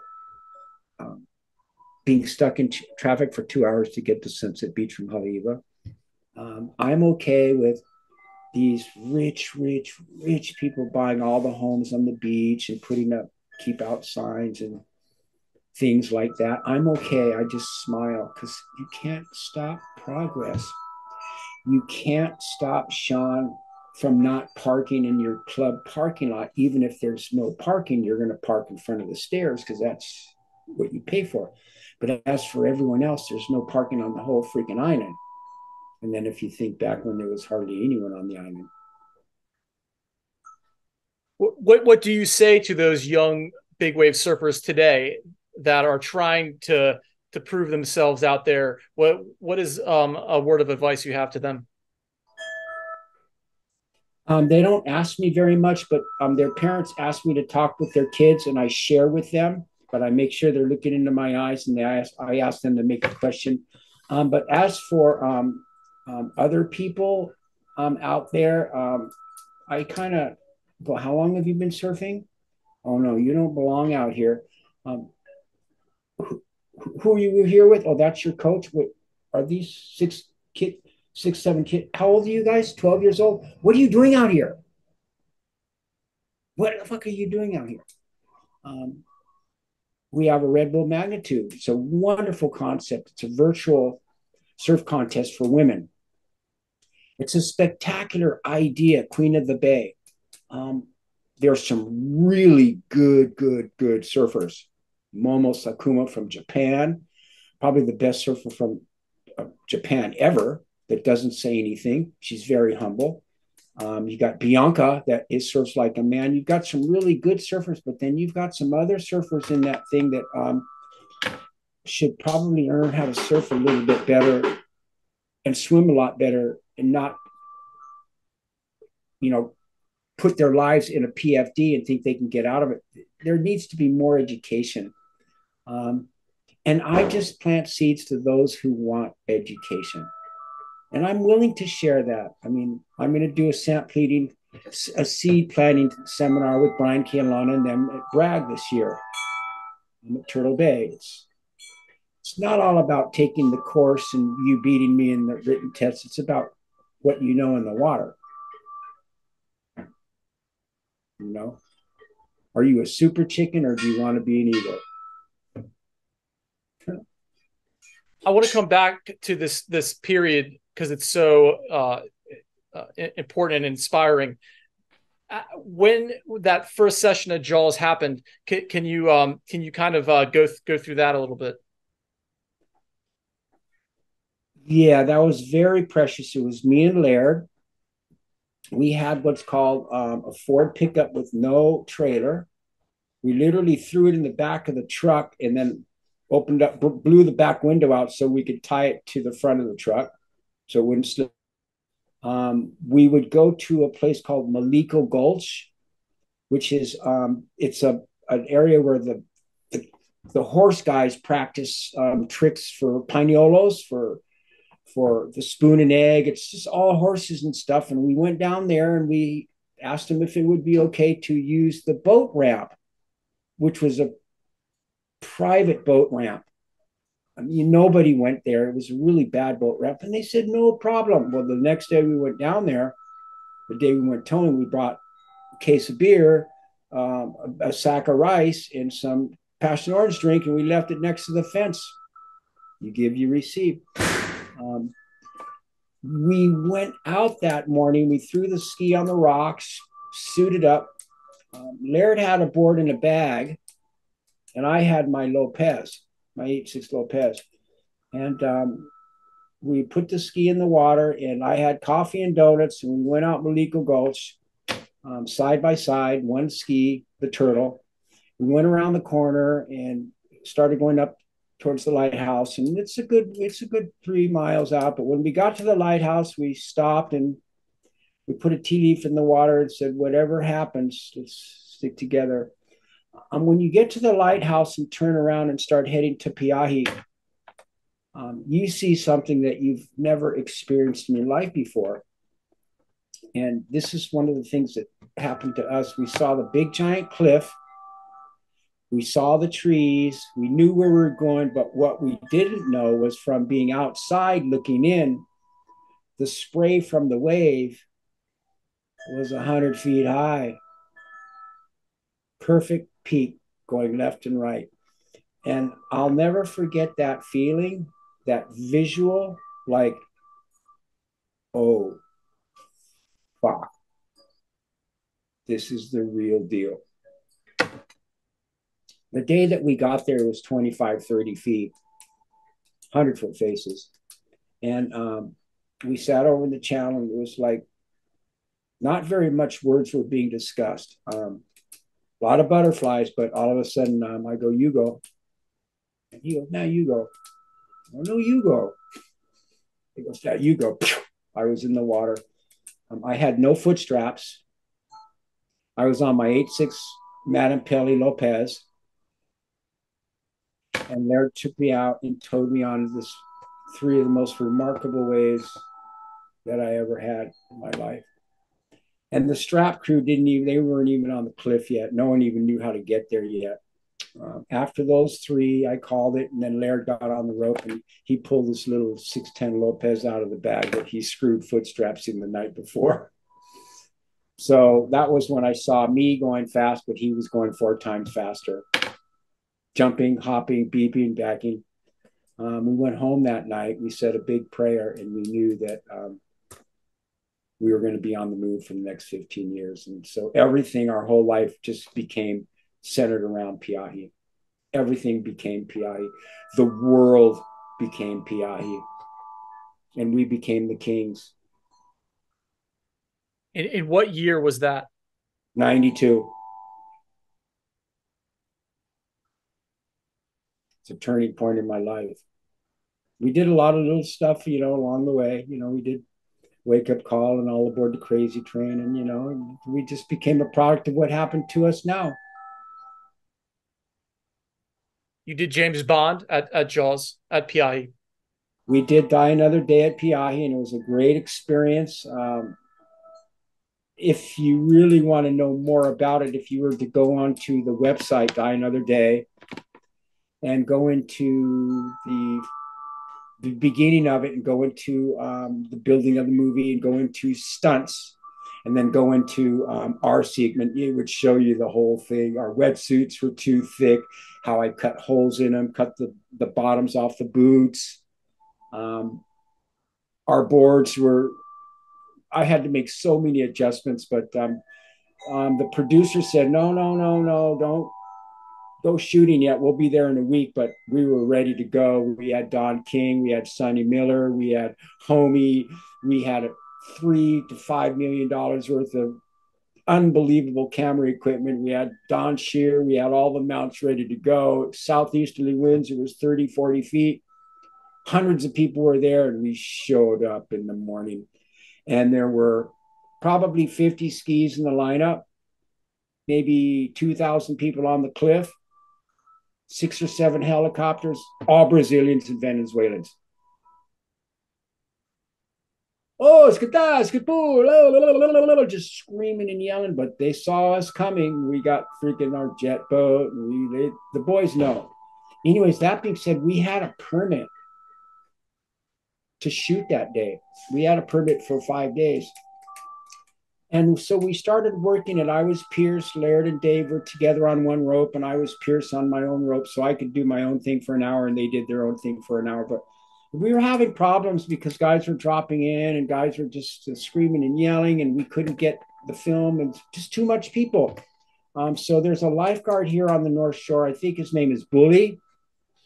being stuck in traffic for 2 hours to get to Sunset Beach from Haleiwa. I'm okay with these rich people buying all the homes on the beach and putting up keep out signs and things like that. I'm okay. I just smile because you can't stop progress. You can't stop Sean from not parking in your club parking lot. Even if there's no parking, you're going to park in front of the stairs because that's what you pay for. But as for everyone else, there's no parking on the whole freaking island. And then if you think back when there was hardly anyone on the island. What do you say to those young big wave surfers today that are trying to prove themselves out there? What is a word of advice you have to them? They don't ask me very much, but their parents ask me to talk with their kids, and I share with them. But I make sure they're looking into my eyes, and I ask them to make a question. But as for other people out there, I kind of go, how long have you been surfing? Oh, no, you don't belong out here. Who are you here with? Oh, that's your coach. What, are these 7 kids? How old are you guys? 12 years old? What are you doing out here? What the fuck are you doing out here? We have a Red Bull Magnitude. It's a wonderful concept. It's a virtual surf contest for women. It's a spectacular idea, Queen of the Bay. There's some really good surfers. Momo Sakuma from Japan, probably the best surfer from Japan ever, that doesn't say anything. She's very humble. You got Bianca that surfs like a man. You've got some really good surfers, but then you've got some other surfers in that thing that should probably learn how to surf a little bit better and swim a lot better and not, put their lives in a PFD and think they can get out of it. There needs to be more education. And I just plant seeds to those who want education. And I'm willing to share that. I mean, I'm going to do a seed planting seminar with Brian Kialana and them at Bragg this year. I'm at Turtle Bay. It's not all about taking the course and you beating me in the written test. It's about what you know in the water. Are you a super chicken or do you want to be an eagle? I want to come back to this period because it's so important and inspiring. When that first session of Jaws happened, can you kind of go through that a little bit? Yeah, that was very precious. It was me and Laird. We had what's called a Ford pickup with no trailer. We literally threw it in the back of the truck and then opened up, blew the back window out so we could tie it to the front of the truck so it wouldn't slip. We would go to a place called Maliko Gulch, which is it's an area where the horse guys practice tricks for pineolos for the spoon and egg. It's just all horses and stuff. And we went down there and we asked them if it would be okay to use the boat ramp, which was a private boat ramp. I mean, nobody went there. It was a really bad boat ramp. And they said, no problem. Well, the next day we went down there, the day we went towing, we brought a case of beer, a sack of rice, and some passion orange drink, and we left it next to the fence. You give, you receive. We went out that morning. We threw the ski on the rocks, suited up. Laird had a board in a bag, and I had my Lopez, my 8.6 Lopez. And we put the ski in the water, and I had coffee and donuts, and we went out Maliko Gulch side by side, one ski, the turtle. We went around the corner and started going up towards the lighthouse, and it's a good 3 miles out. But when we got to the lighthouse, we stopped and we put a tea leaf in the water and said, whatever happens, let's stick together. When you get to the lighthouse and turn around and start heading to Piahi, you see something that you've never experienced in your life before. And this is one of the things that happened to us. We saw the big giant cliff. We saw the trees. We knew where we were going, but what we didn't know was from being outside looking in, the spray from the wave was 100 feet high. Perfect peak going left and right. And I'll never forget that feeling, that visual, like, oh, fuck. This is the real deal. The day that we got there was 25, 30 feet, 100-foot faces. And we sat over in the channel, and it was like not very much words were being discussed. A lot of butterflies, but all of a sudden I go, you go. And he goes, now you go. Oh, no, you go. He goes, now you go. I was in the water. I had no foot straps. I was on my 8.6 Madame Pelly Lopez. And Laird took me out and towed me on this 3 of the most remarkable waves that I ever had in my life. And the strap crew they weren't even on the cliff yet. No one even knew how to get there yet. After those 3, I called it, and then Laird got on the rope and he pulled this little 610 Lopez out of the bag that he screwed foot straps in the night before. So that was when I saw me going fast, but he was going 4 times faster. Jumping, hopping, beeping, backing. We went home that night. We said a big prayer, and we knew that we were going to be on the move for the next 15 years. And so everything, our whole life just became centered around Piahi. Everything became Piahi. The world became Piahi. And we became the kings. In what year was that? 92. It's a turning point in my life. We did a lot of little stuff, along the way. We did Wake Up Call and All Aboard the Crazy Train. And, we just became a product of what happened to us now. You did James Bond at Jaws, at Piahi. We did Die Another Day at Piahi, and it was a great experience. If you really want to know more about it, if you were to go onto the website, Die Another Day, and go into the beginning of it and go into the building of the movie and go into stunts, and then go into our segment. It would show you the whole thing. Our wetsuits were too thick, how I cut holes in them, cut the bottoms off the boots. Our boards were, I had to make so many adjustments, but the producer said, no, don't go shooting yet. We'll be there in a week, but we were ready to go. We had Don King, we had Sonny Miller, we had Homie, we had $3 to $5 million worth of unbelievable camera equipment. We had Don Shear, we had all the mounts ready to go. Southeasterly winds, it was 30, 40 feet. Hundreds of people were there, and we showed up in the morning. And there were probably 50 skis in the lineup, maybe 2,000 people on the cliff, 6 or 7 helicopters, all Brazilians and Venezuelans. Oh, it's just screaming and yelling, but they saw us coming. We got freaking our jet boat. The boys know. Anyways, that being said, we had a permit to shoot that day. We had a permit for 5 days. And so we started working it. I was Pierce, Laird, and Dave were together on one rope, and I was Pierce on my own rope, so I could do my own thing for an hour, and they did their own thing for an hour. But we were having problems because guys were dropping in, and guys were just screaming and yelling, and we couldn't get the film, and just too much people. So there's a lifeguard here on the North Shore. I think his name is Bully.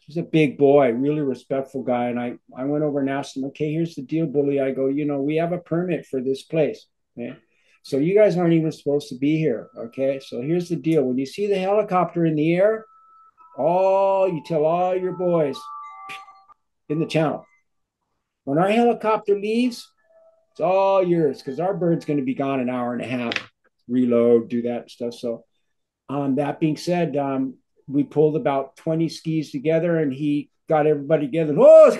He's a big boy, really respectful guy. And I went over and asked him, okay, here's the deal, Bully. I go, we have a permit for this place. Okay. So you guys aren't even supposed to be here, okay? So here's the deal. When you see the helicopter in the air, you tell all your boys in the channel. When our helicopter leaves, it's all yours because our bird's going to be gone an hour and a half, reload, do that stuff. So that being said, we pulled about 20 skis together, and he got everybody together. Oh,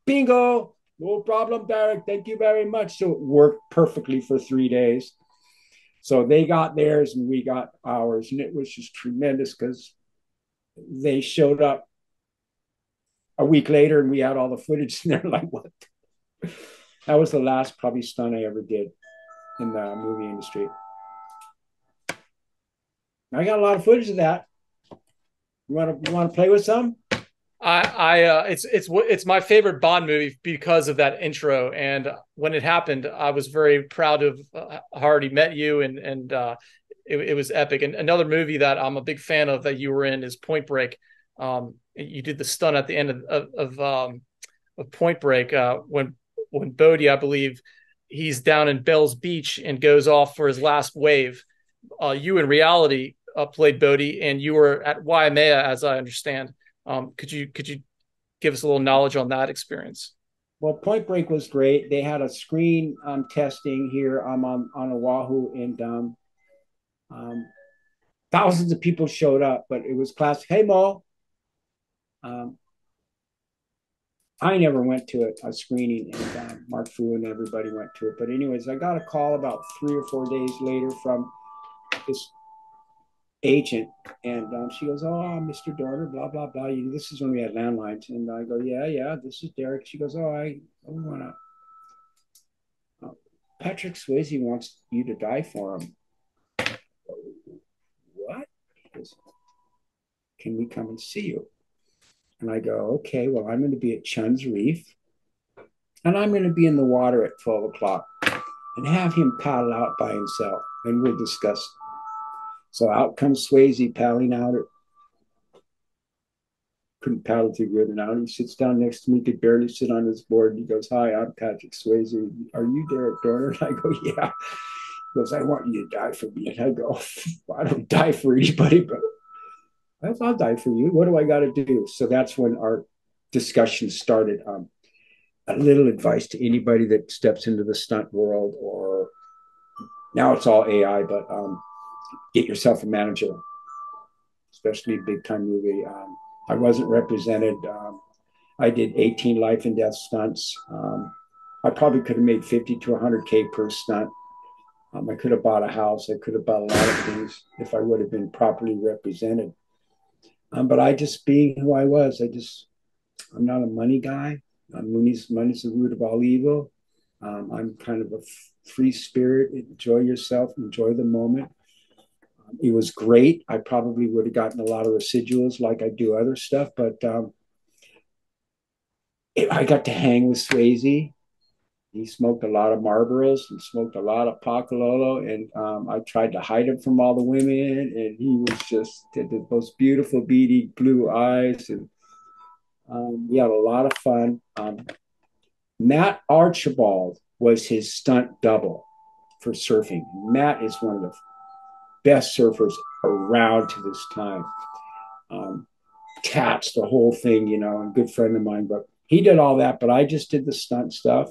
bingo. No problem, Darrick. Thank you very much. So it worked perfectly for 3 days. So they got theirs and we got ours. And it was just tremendous because they showed up a week later and we had all the footage. And they're like, what? That was the last probably stunt I ever did in the movie industry. I got a lot of footage of that. You want to play with some? It's my favorite Bond movie because of that intro. And when it happened, I was very proud of already met you, and it was epic. And another movie that I'm a big fan of that you were in is Point Break. You did the stunt at the end of Point Break when Bodie, I believe, he's down in Bell's Beach and goes off for his last wave. You in reality played Bodie, and you were at Waimea, as I understand. Could you give us a little knowledge on that experience? Well, Point Break was great. They had a screen testing here on Oahu, and thousands of people showed up, but it was classic. Hey, Mo. I never went to a screening, and Mark Fu and everybody went to it. But anyways, I got a call about 3 or 4 days later from this agent, and she goes, oh, Mr. Doerner, blah blah blah, this is when we had landlines. And I go, yeah, this is Darrick. She goes, I want to Patrick Swayze wants you to die for him. What? He goes, can we come and see you? And I go, okay, well, I'm going to be at Chun's Reef, and I'm going to be in the water at 12 o'clock and have him paddle out by himself, and we'll discuss. So out comes Swayze paddling out. Couldn't paddle too good. And out he sits down next to me, could barely sit on his board. And he goes, hi, I'm Patrick Swayze. Are you Darrick Doerner? And I go, yeah. He goes, I want you to die for me. And I go, I don't die for anybody, but I'll die for you. What do I got to do? So that's when our discussion started. A little advice to anybody that steps into the stunt world, or now it's all AI, but get yourself a manager, especially a big time movie. I wasn't represented. I did 18 life and death stunts. I probably could have made 50 to 100K per stunt. I could have bought a house. I could have bought a lot of things if I would have been properly represented. But I just, being who I was, I'm not a money guy. Money's the root of all evil. I'm kind of a free spirit. Enjoy yourself, enjoy the moment. It was great. I probably would have gotten a lot of residuals like I do other stuff, but I got to hang with Swayze. He smoked a lot of Marlboros and smoked a lot of Pacololo, and I tried to hide him from all the women, and he was just had the most beautiful beady blue eyes, and we had a lot of fun. Matt Archibald was his stunt double for surfing. Matt is one of the best surfers around to this time. Tats, the whole thing, you know, and good friend of mine, but he did all that, but I just did the stunt stuff.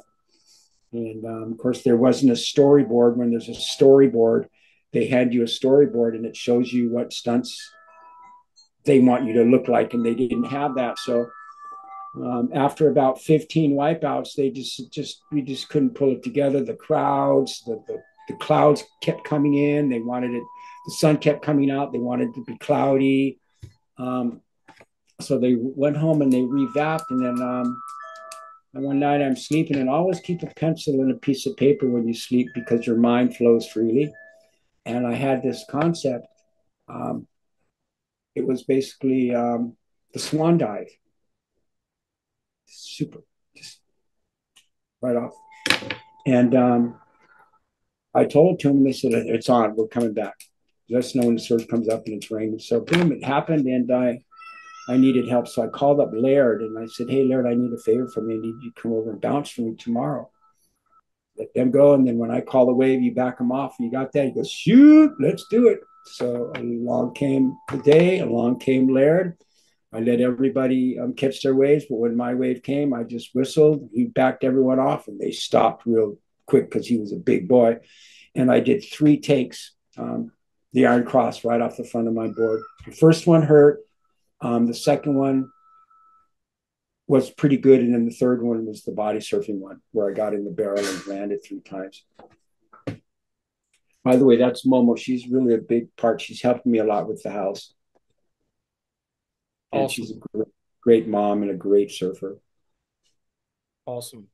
And of course, there wasn't a storyboard. When there's a storyboard, they hand you a storyboard and it shows you what stunts they want you to look like, and they didn't have that. So after about 15 wipeouts, we just couldn't pull it together. The crowds, the clouds kept coming in. They wanted it. The sun kept coming out. They wanted it to be cloudy. So they went home and they revapped, and then and one night I'm sleeping, and always keep a pencil and a piece of paper when you sleep because your mind flows freely. And I had this concept. It was basically the swan dive. Super, just right off. And I told it to them. They said, "It's on. We're coming back. Let us know when the surf comes up and it's raining." So boom, it happened, and I needed help. So I called up Laird and I said, "Hey, Laird, I need a favor from you. I need you to come over and bounce for me tomorrow. Let them go. And then when I call the wave, you back them off. You got that?" He goes, "Shoot, let's do it." So along came the day, along came Laird. I let everybody catch their waves. But when my wave came, I just whistled. He backed everyone off and they stopped real quick because he was a big boy. And I did 3 takes, the Iron Cross right off the front of my board. The first one hurt. The second one was pretty good. And then the third one was the body surfing one where I got in the barrel and landed 3 times. By the way, that's Momo. She's really a big part. She's helping me a lot with the house. And Awesome. she's a great mom and a great surfer. Awesome.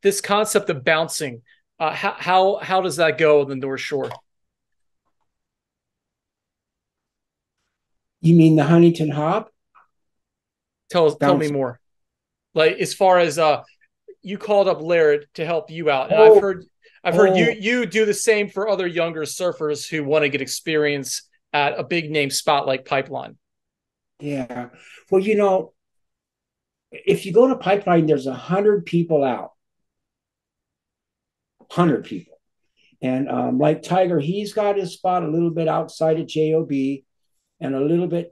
This concept of bouncing, how does that go on the North Shore? You mean the Huntington Hop? Tell me more. Like as far as you called up Laird to help you out, and I've heard you do the same for other younger surfers who want to get experience at a big name spot like Pipeline. Yeah. Well, you know, if you go to Pipeline, there's 100 people out. 100 people. And like Tiger, he's got his spot a little bit outside of JOB and a little bit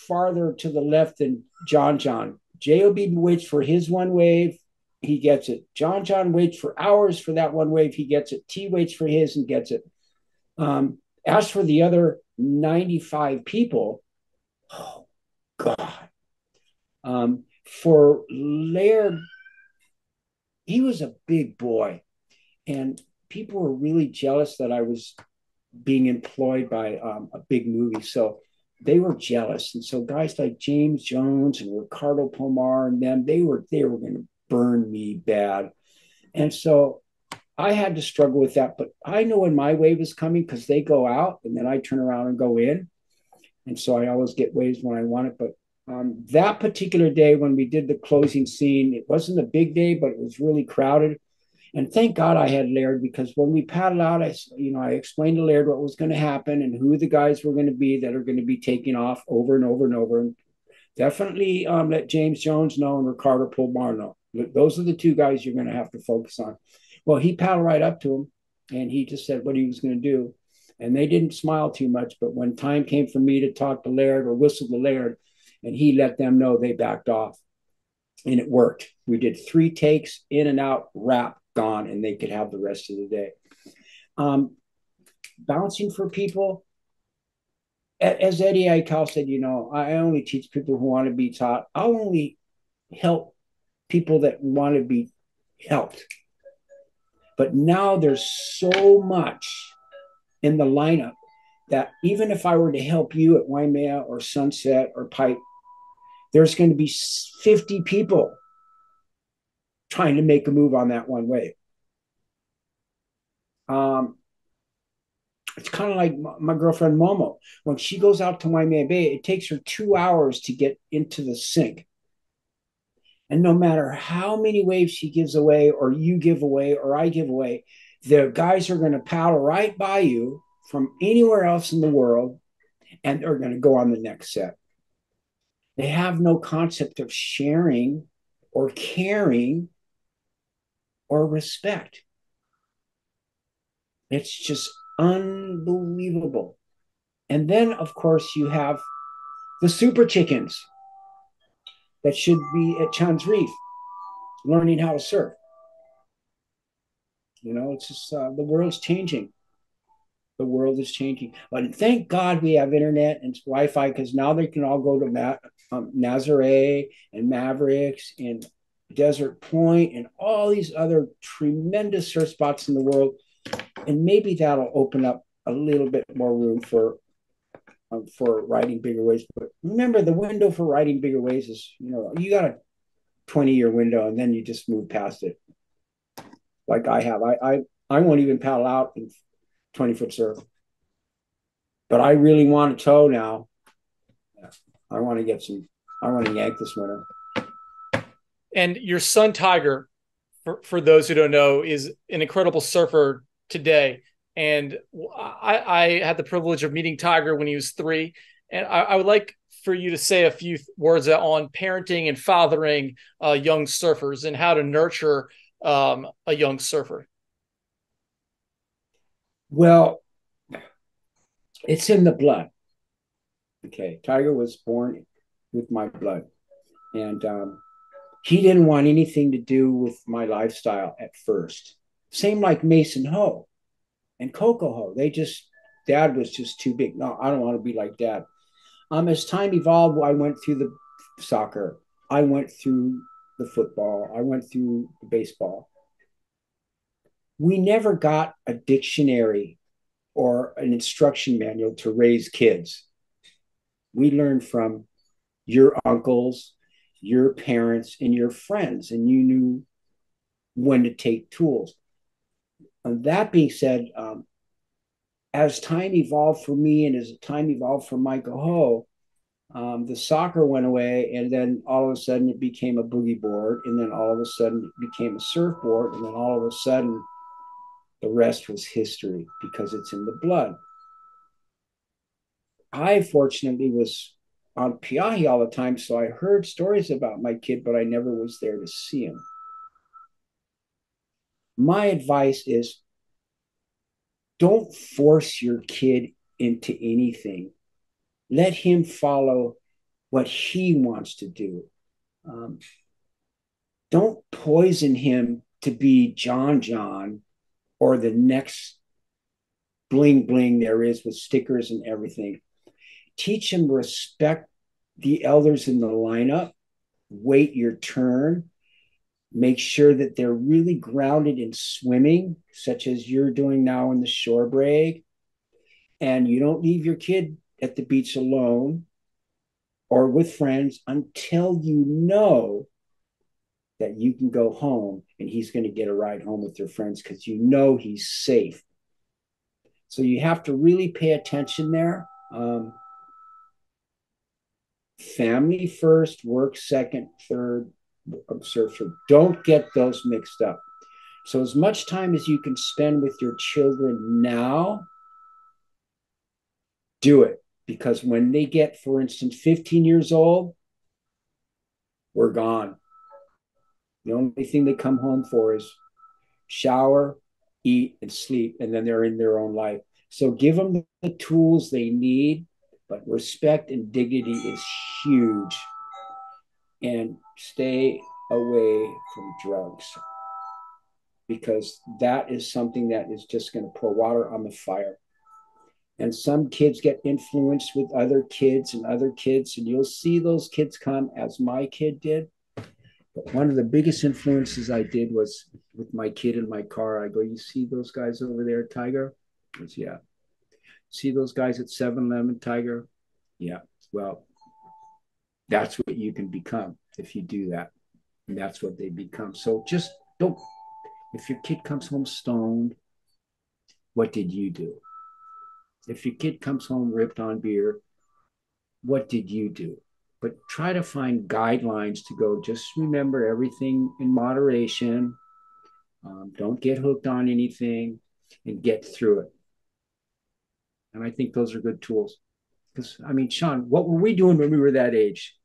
farther to the left than John. JOB waits for his one wave, he gets it. John waits for hours for that one wave, he gets it. T waits for his and gets it. As for the other 95 people, oh God. For Laird, he was a big boy, and people were really jealous that I was being employed by a big movie. So they were jealous. And so guys like James Jones and Ricardo Pomar and them, they were going to burn me bad. And so I had to struggle with that. But I know when my wave is coming because they go out and then I turn around and go in. And so I always get waves when I want it. But that particular day when we did the closing scene, it wasn't a big day, but it was really crowded. And thank God I had Laird, because when we paddled out, I explained to Laird what was going to happen and who the guys were going to be that are going to be taking off over and over and over. And definitely let James Jones know and Ricardo Pomar know. Those are the 2 guys you're going to have to focus on. Well, he paddled right up to him and he just said what he was going to do. And they didn't smile too much. But when time came for me to talk to Laird or whistle to Laird, and he let them know, they backed off. And it worked. We did 3 takes, in and out, wrap, gone, and they could have the rest of the day. Bouncing for people, as Eddie Aikau said, I only teach people who want to be taught. I'll only help people that want to be helped. But now there's so much in the lineup that even if I were to help you at Waimea or Sunset or Pipe, there's going to be 50 people trying to make a move on that one wave. It's kind of like my girlfriend Momo. When she goes out to Waimea Bay, it takes her 2 hours to get into the sink. And no matter how many waves she gives away, or you give away, or I give away, the guys are going to paddle right by you from anywhere else in the world, and they're going to go on the next set. They have no concept of sharing or caring or respect. It's just unbelievable. And then, of course, you have the super chickens that should be at Chan's Reef learning how to surf. You know, it's just the world's changing. The world is changing. But thank God we have internet and Wi-Fi, because now they can all go to Nazare and Mavericks and Desert Point and all these other tremendous surf spots in the world. And maybe that'll open up a little bit more room for riding bigger waves. But remember, the window for riding bigger waves is, you know, you got a 20-year window, and then you just move past it. Like I have. I won't even paddle out in 20-foot surf. But I really want to tow now. I want to yank this winter. And your son Tiger, for those who don't know, is an incredible surfer today. And I had the privilege of meeting Tiger when he was 3. And I would like for you to say a few words on parenting and fathering young surfers and how to nurture a young surfer. Well, it's in the blood. Okay. Tiger was born with my blood. And he didn't want anything to do with my lifestyle at first. Same like Mason Ho and Coco Ho. Dad was just too big. No, I don't want to be like Dad. As time evolved, I went through the soccer. I went through the football. I went through the baseball. We never got a dictionary or an instruction manual to raise kids. We learned from your uncles, your parents, and your friends, and you knew when to take tools. And that being said, as time evolved for me and as time evolved for Michael Ho, the soccer went away, and then all of a sudden it became a boogie board, and then all of a sudden it became a surfboard, and then all of a sudden the rest was history because it's in the blood. I fortunately was on Piahi all the time, so I heard stories about my kid, but I never was there to see him. My advice is don't force your kid into anything. Let him follow what he wants to do. Don't poison him to be John or the next bling bling there is with stickers and everything. Teach him respect the elders in the lineup, wait your turn, make sure that they're really grounded in swimming, such as you're doing now in the shore break. And you don't leave your kid at the beach alone or with friends until you know that you can go home and he's going to get a ride home with your friends, because you know he's safe. So you have to really pay attention there. Family first, work second, third, surfer. Don't get those mixed up. So as much time as you can spend with your children now, do it. Because when they get, for instance, 15 years old, we're gone. The only thing they come home for is shower, eat, and sleep, and then they're in their own life. So give them the tools they need, but respect and dignity is huge. And stay away from drugs, because that is something that is just going to pour water on the fire. And some kids get influenced with other kids, and you'll see those kids come, as my kid did. But one of the biggest influences I did was with my kid in my car. I go, you see those guys over there, Tiger? He goes, yeah. See those guys at 7-Eleven, Tiger? Yeah. Well, that's what you can become if you do that. And that's what they become. So just don't, if your kid comes home stoned, what did you do? If your kid comes home ripped on beer, what did you do? But try to find guidelines to go, just remember everything in moderation. Don't get hooked on anything and get through it. And I think those are good tools. Because, I mean, Sean, what were we doing when we were that age?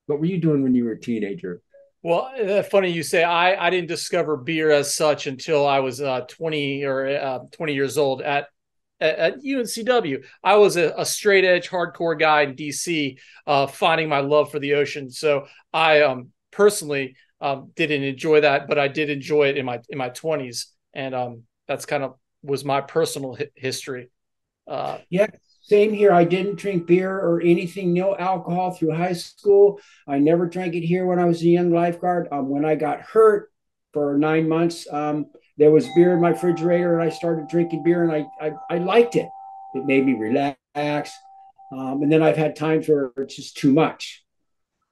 What were you doing when you were a teenager? Well, funny you say I didn't discover beer as such until I was 20 years old at UNCW. I was a straight edge hardcore guy in DC, finding my love for the ocean. So I personally didn't enjoy that, but I did enjoy it in my 20s, and that's kind of was my personal history. Yeah, same here. I didn't drink beer or anything, no alcohol through high school. I never drank it here when I was a young lifeguard. When I got hurt for 9 months, there was beer in my refrigerator, and I started drinking beer, and I liked it. It made me relax. And then I've had times where it's just too much,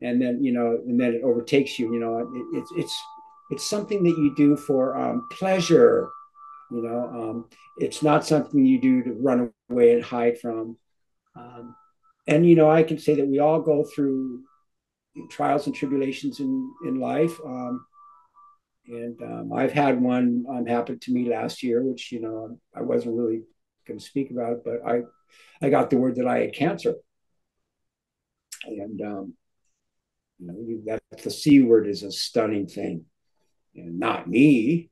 and then and then it overtakes you. It's something that you do for pleasure. You know, it's not something you do to run away and hide from. Um, and I can say that we all go through trials and tribulations in life. And I've had one happen to me last year, which I wasn't really going to speak about, but I got the word that I had cancer, and that the C word is a stunning thing, and not me,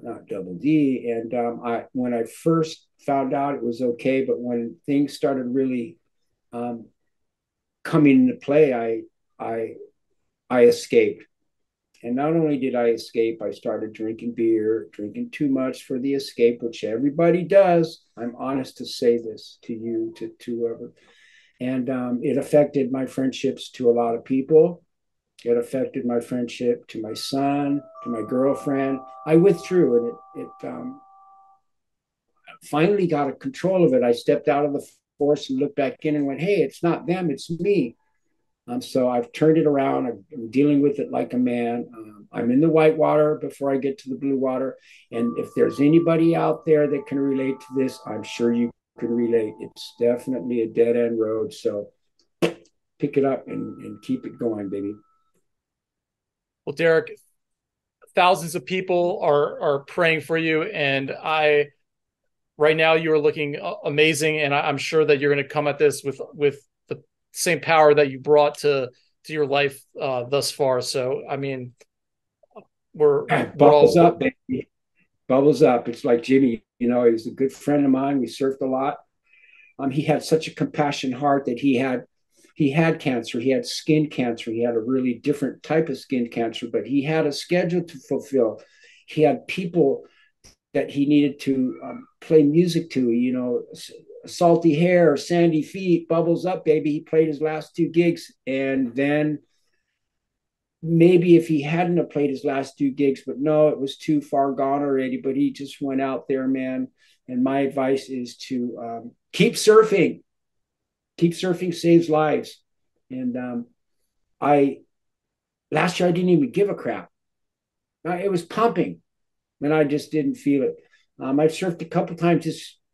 not double D. And when I first found out, it was okay, but when things started really coming into play, I escaped. And not only did I escape, I started drinking beer, drinking too much for the escape, which everybody does. I'm honest to say this to you, to whoever. And it affected my friendships to a lot of people. It affected my friendship to my son, to my girlfriend. I withdrew, and it finally got a control of it. I stepped out of the force and looked back in and went, hey, it's not them, it's me. So I've turned it around. I'm dealing with it like a man. I'm in the white water before I get to the blue water. And if there's anybody out there that can relate to this, I'm sure you can relate. It's definitely a dead end road. So pick it up and keep it going, baby. Well, Darrick, thousands of people are praying for you, and right now you are looking amazing, and I'm sure that you're going to come at this with the same power that you brought to your life thus far. So, I mean, we're Bubbles all up, baby. Bubbles up. It's like Jimmy. He was a good friend of mine. We surfed a lot. He had such a compassion heart that he had cancer. He had skin cancer. He had a really different type of skin cancer, but he had a schedule to fulfill. He had people that he needed to play music to, salty hair, sandy feet, bubbles up, baby. He played his last two gigs. And then maybe if he hadn't have played his last two gigs, but no, it was too far gone already, but he just went out there, man. And my advice is to keep surfing. Keep surfing saves lives. And I last year I didn't even give a crap. It was pumping, and I just didn't feel it. I've surfed a couple times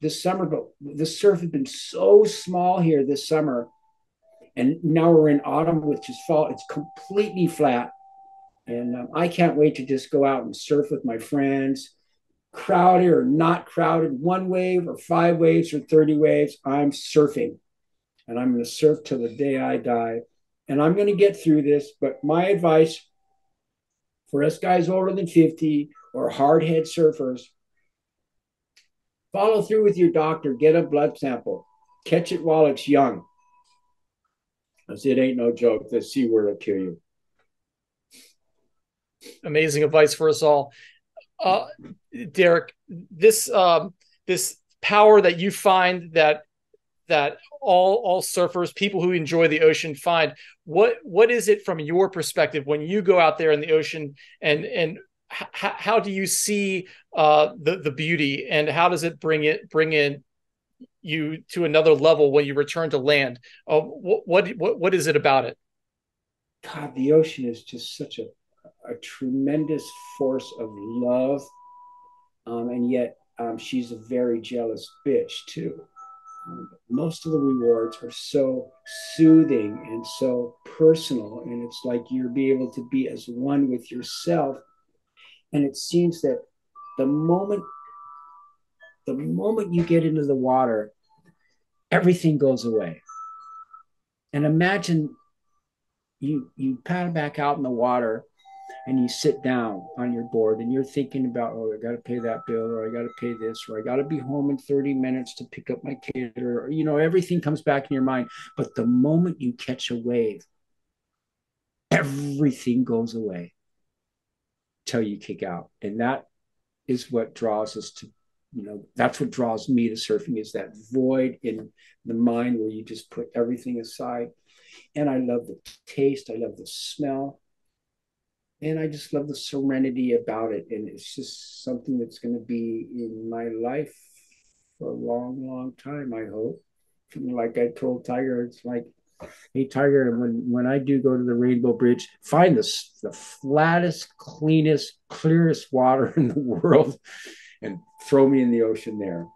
this summer, but the surf has been so small here this summer, and now we're in autumn, which is fall. It's completely flat, and I can't wait to just go out and surf with my friends, crowded or not crowded, one wave or five waves or 30 waves. I'm surfing, and I'm going to surf till the day I die. And I'm going to get through this. But my advice for us guys older than 50 or hardhead surfers, follow through with your doctor, get a blood sample, catch it while it's young. Because it ain't no joke. The C word will kill you. amazing advice for us all. Darrick, this power that you find that all surfers, people who enjoy the ocean find, what is it from your perspective when you go out there in the ocean, and how do you see the beauty, and how does it bring in you to another level when you return to land? What is it about it? God, the ocean is just such a tremendous force of love. And yet she's a very jealous bitch too. Most of the rewards are so soothing and so personal, and it's like you're be able to be as one with yourself. And it seems that the moment the moment you get into the water, everything goes away. And imagine you paddle back out in the water and you sit down on your board and you're thinking about, oh, I got to pay that bill, or I got to pay this, or I got to be home in 30 minutes to pick up my kid, or, everything comes back in your mind. But the moment you catch a wave, everything goes away till you kick out. And that is what draws us to, that's what draws me to surfing, is that void in the mind where you just put everything aside. And I love the taste, I love the smell, and I just love the serenity about it. And it's just something that's going to be in my life for a long, long time, I hope. Like I told Tiger, it's like, hey, Tiger, when I do go to the Rainbow Bridge, find the flattest, cleanest, clearest water in the world and throw me in the ocean there.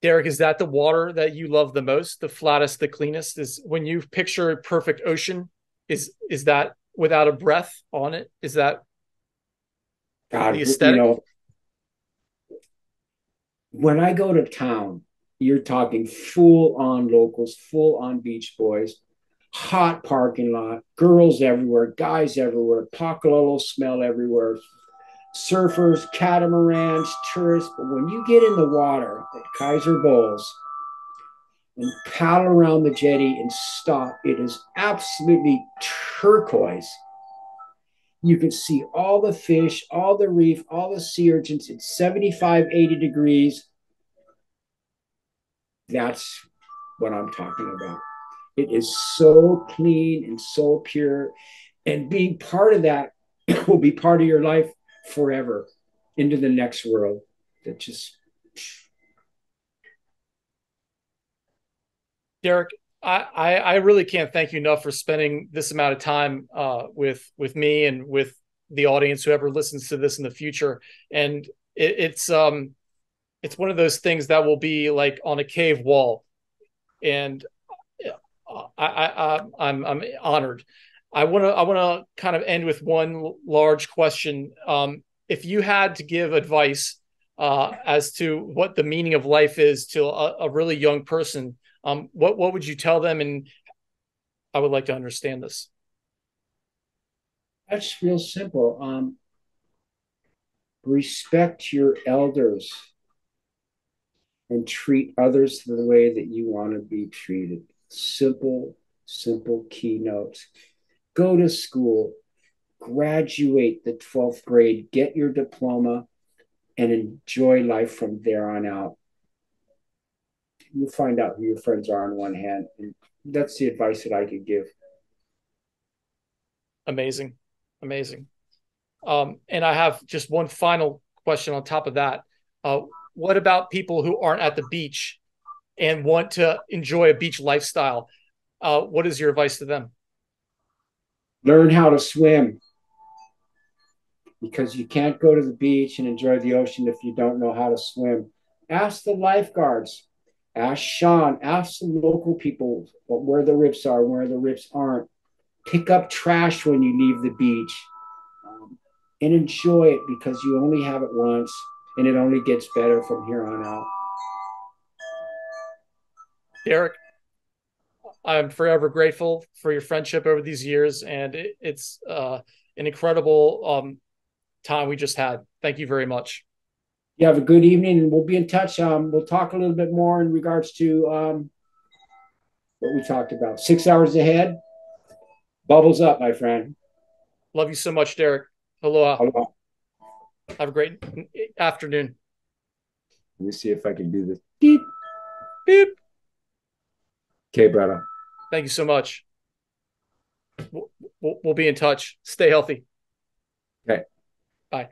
Darrick, is that the water that you love the most? The flattest, the cleanest? Is when you picture a perfect ocean, is that without a breath on it? Is that God, the aesthetic? When I go to town, you're talking full on locals, full on beach boys, hot parking lot, girls everywhere, guys everywhere, Pocololo smell everywhere, surfers, catamarans, tourists. But when you get in the water at Kaiser Bowls and paddle around the jetty and stop, it is absolutely turquoise. You can see all the fish, all the reef, all the sea urchins. It's 75, 80 degrees. That's what I'm talking about. It is so clean and so pure. And being part of that will be part of your life forever into the next world. That just. Darrick, I really can't thank you enough for spending this amount of time with me and with the audience, whoever listens to this in the future. And it's one of those things that will be like on a cave wall. And I'm honored. I want to kind of end with one large question. If you had to give advice as to what the meaning of life is to a really young person, what would you tell them? And I would like to understand this. That's real simple. Respect your elders and treat others the way that you want to be treated. Simple, simple keynotes. Go to school, graduate the 12th grade, get your diploma, and enjoy life from there on out. You find out who your friends are on one hand, and that's the advice that I could give. Amazing. Amazing. And I have just one final question on top of that. What about people who aren't at the beach and want to enjoy a beach lifestyle? What is your advice to them? Learn how to swim, because you can't go to the beach and enjoy the ocean if you don't know how to swim. Ask the lifeguards, ask Sean, ask the local people where the rips are, where the rips aren't. Pick up trash when you leave the beach, and enjoy it, because you only have it once and it only gets better from here on out. Darrick, I'm forever grateful for your friendship over these years, and it's an incredible time we just had. Thank you very much. You have a good evening, and we'll be in touch. We'll talk a little bit more in regards to what we talked about. 6 hours ahead. Bubbles up, my friend. Love you so much, Darrick. Aloha. Aloha. Have a great afternoon. Let me see if I can do this. Beep. Beep. Okay, brother. Thank you so much. We'll be in touch. Stay healthy. Okay. Bye.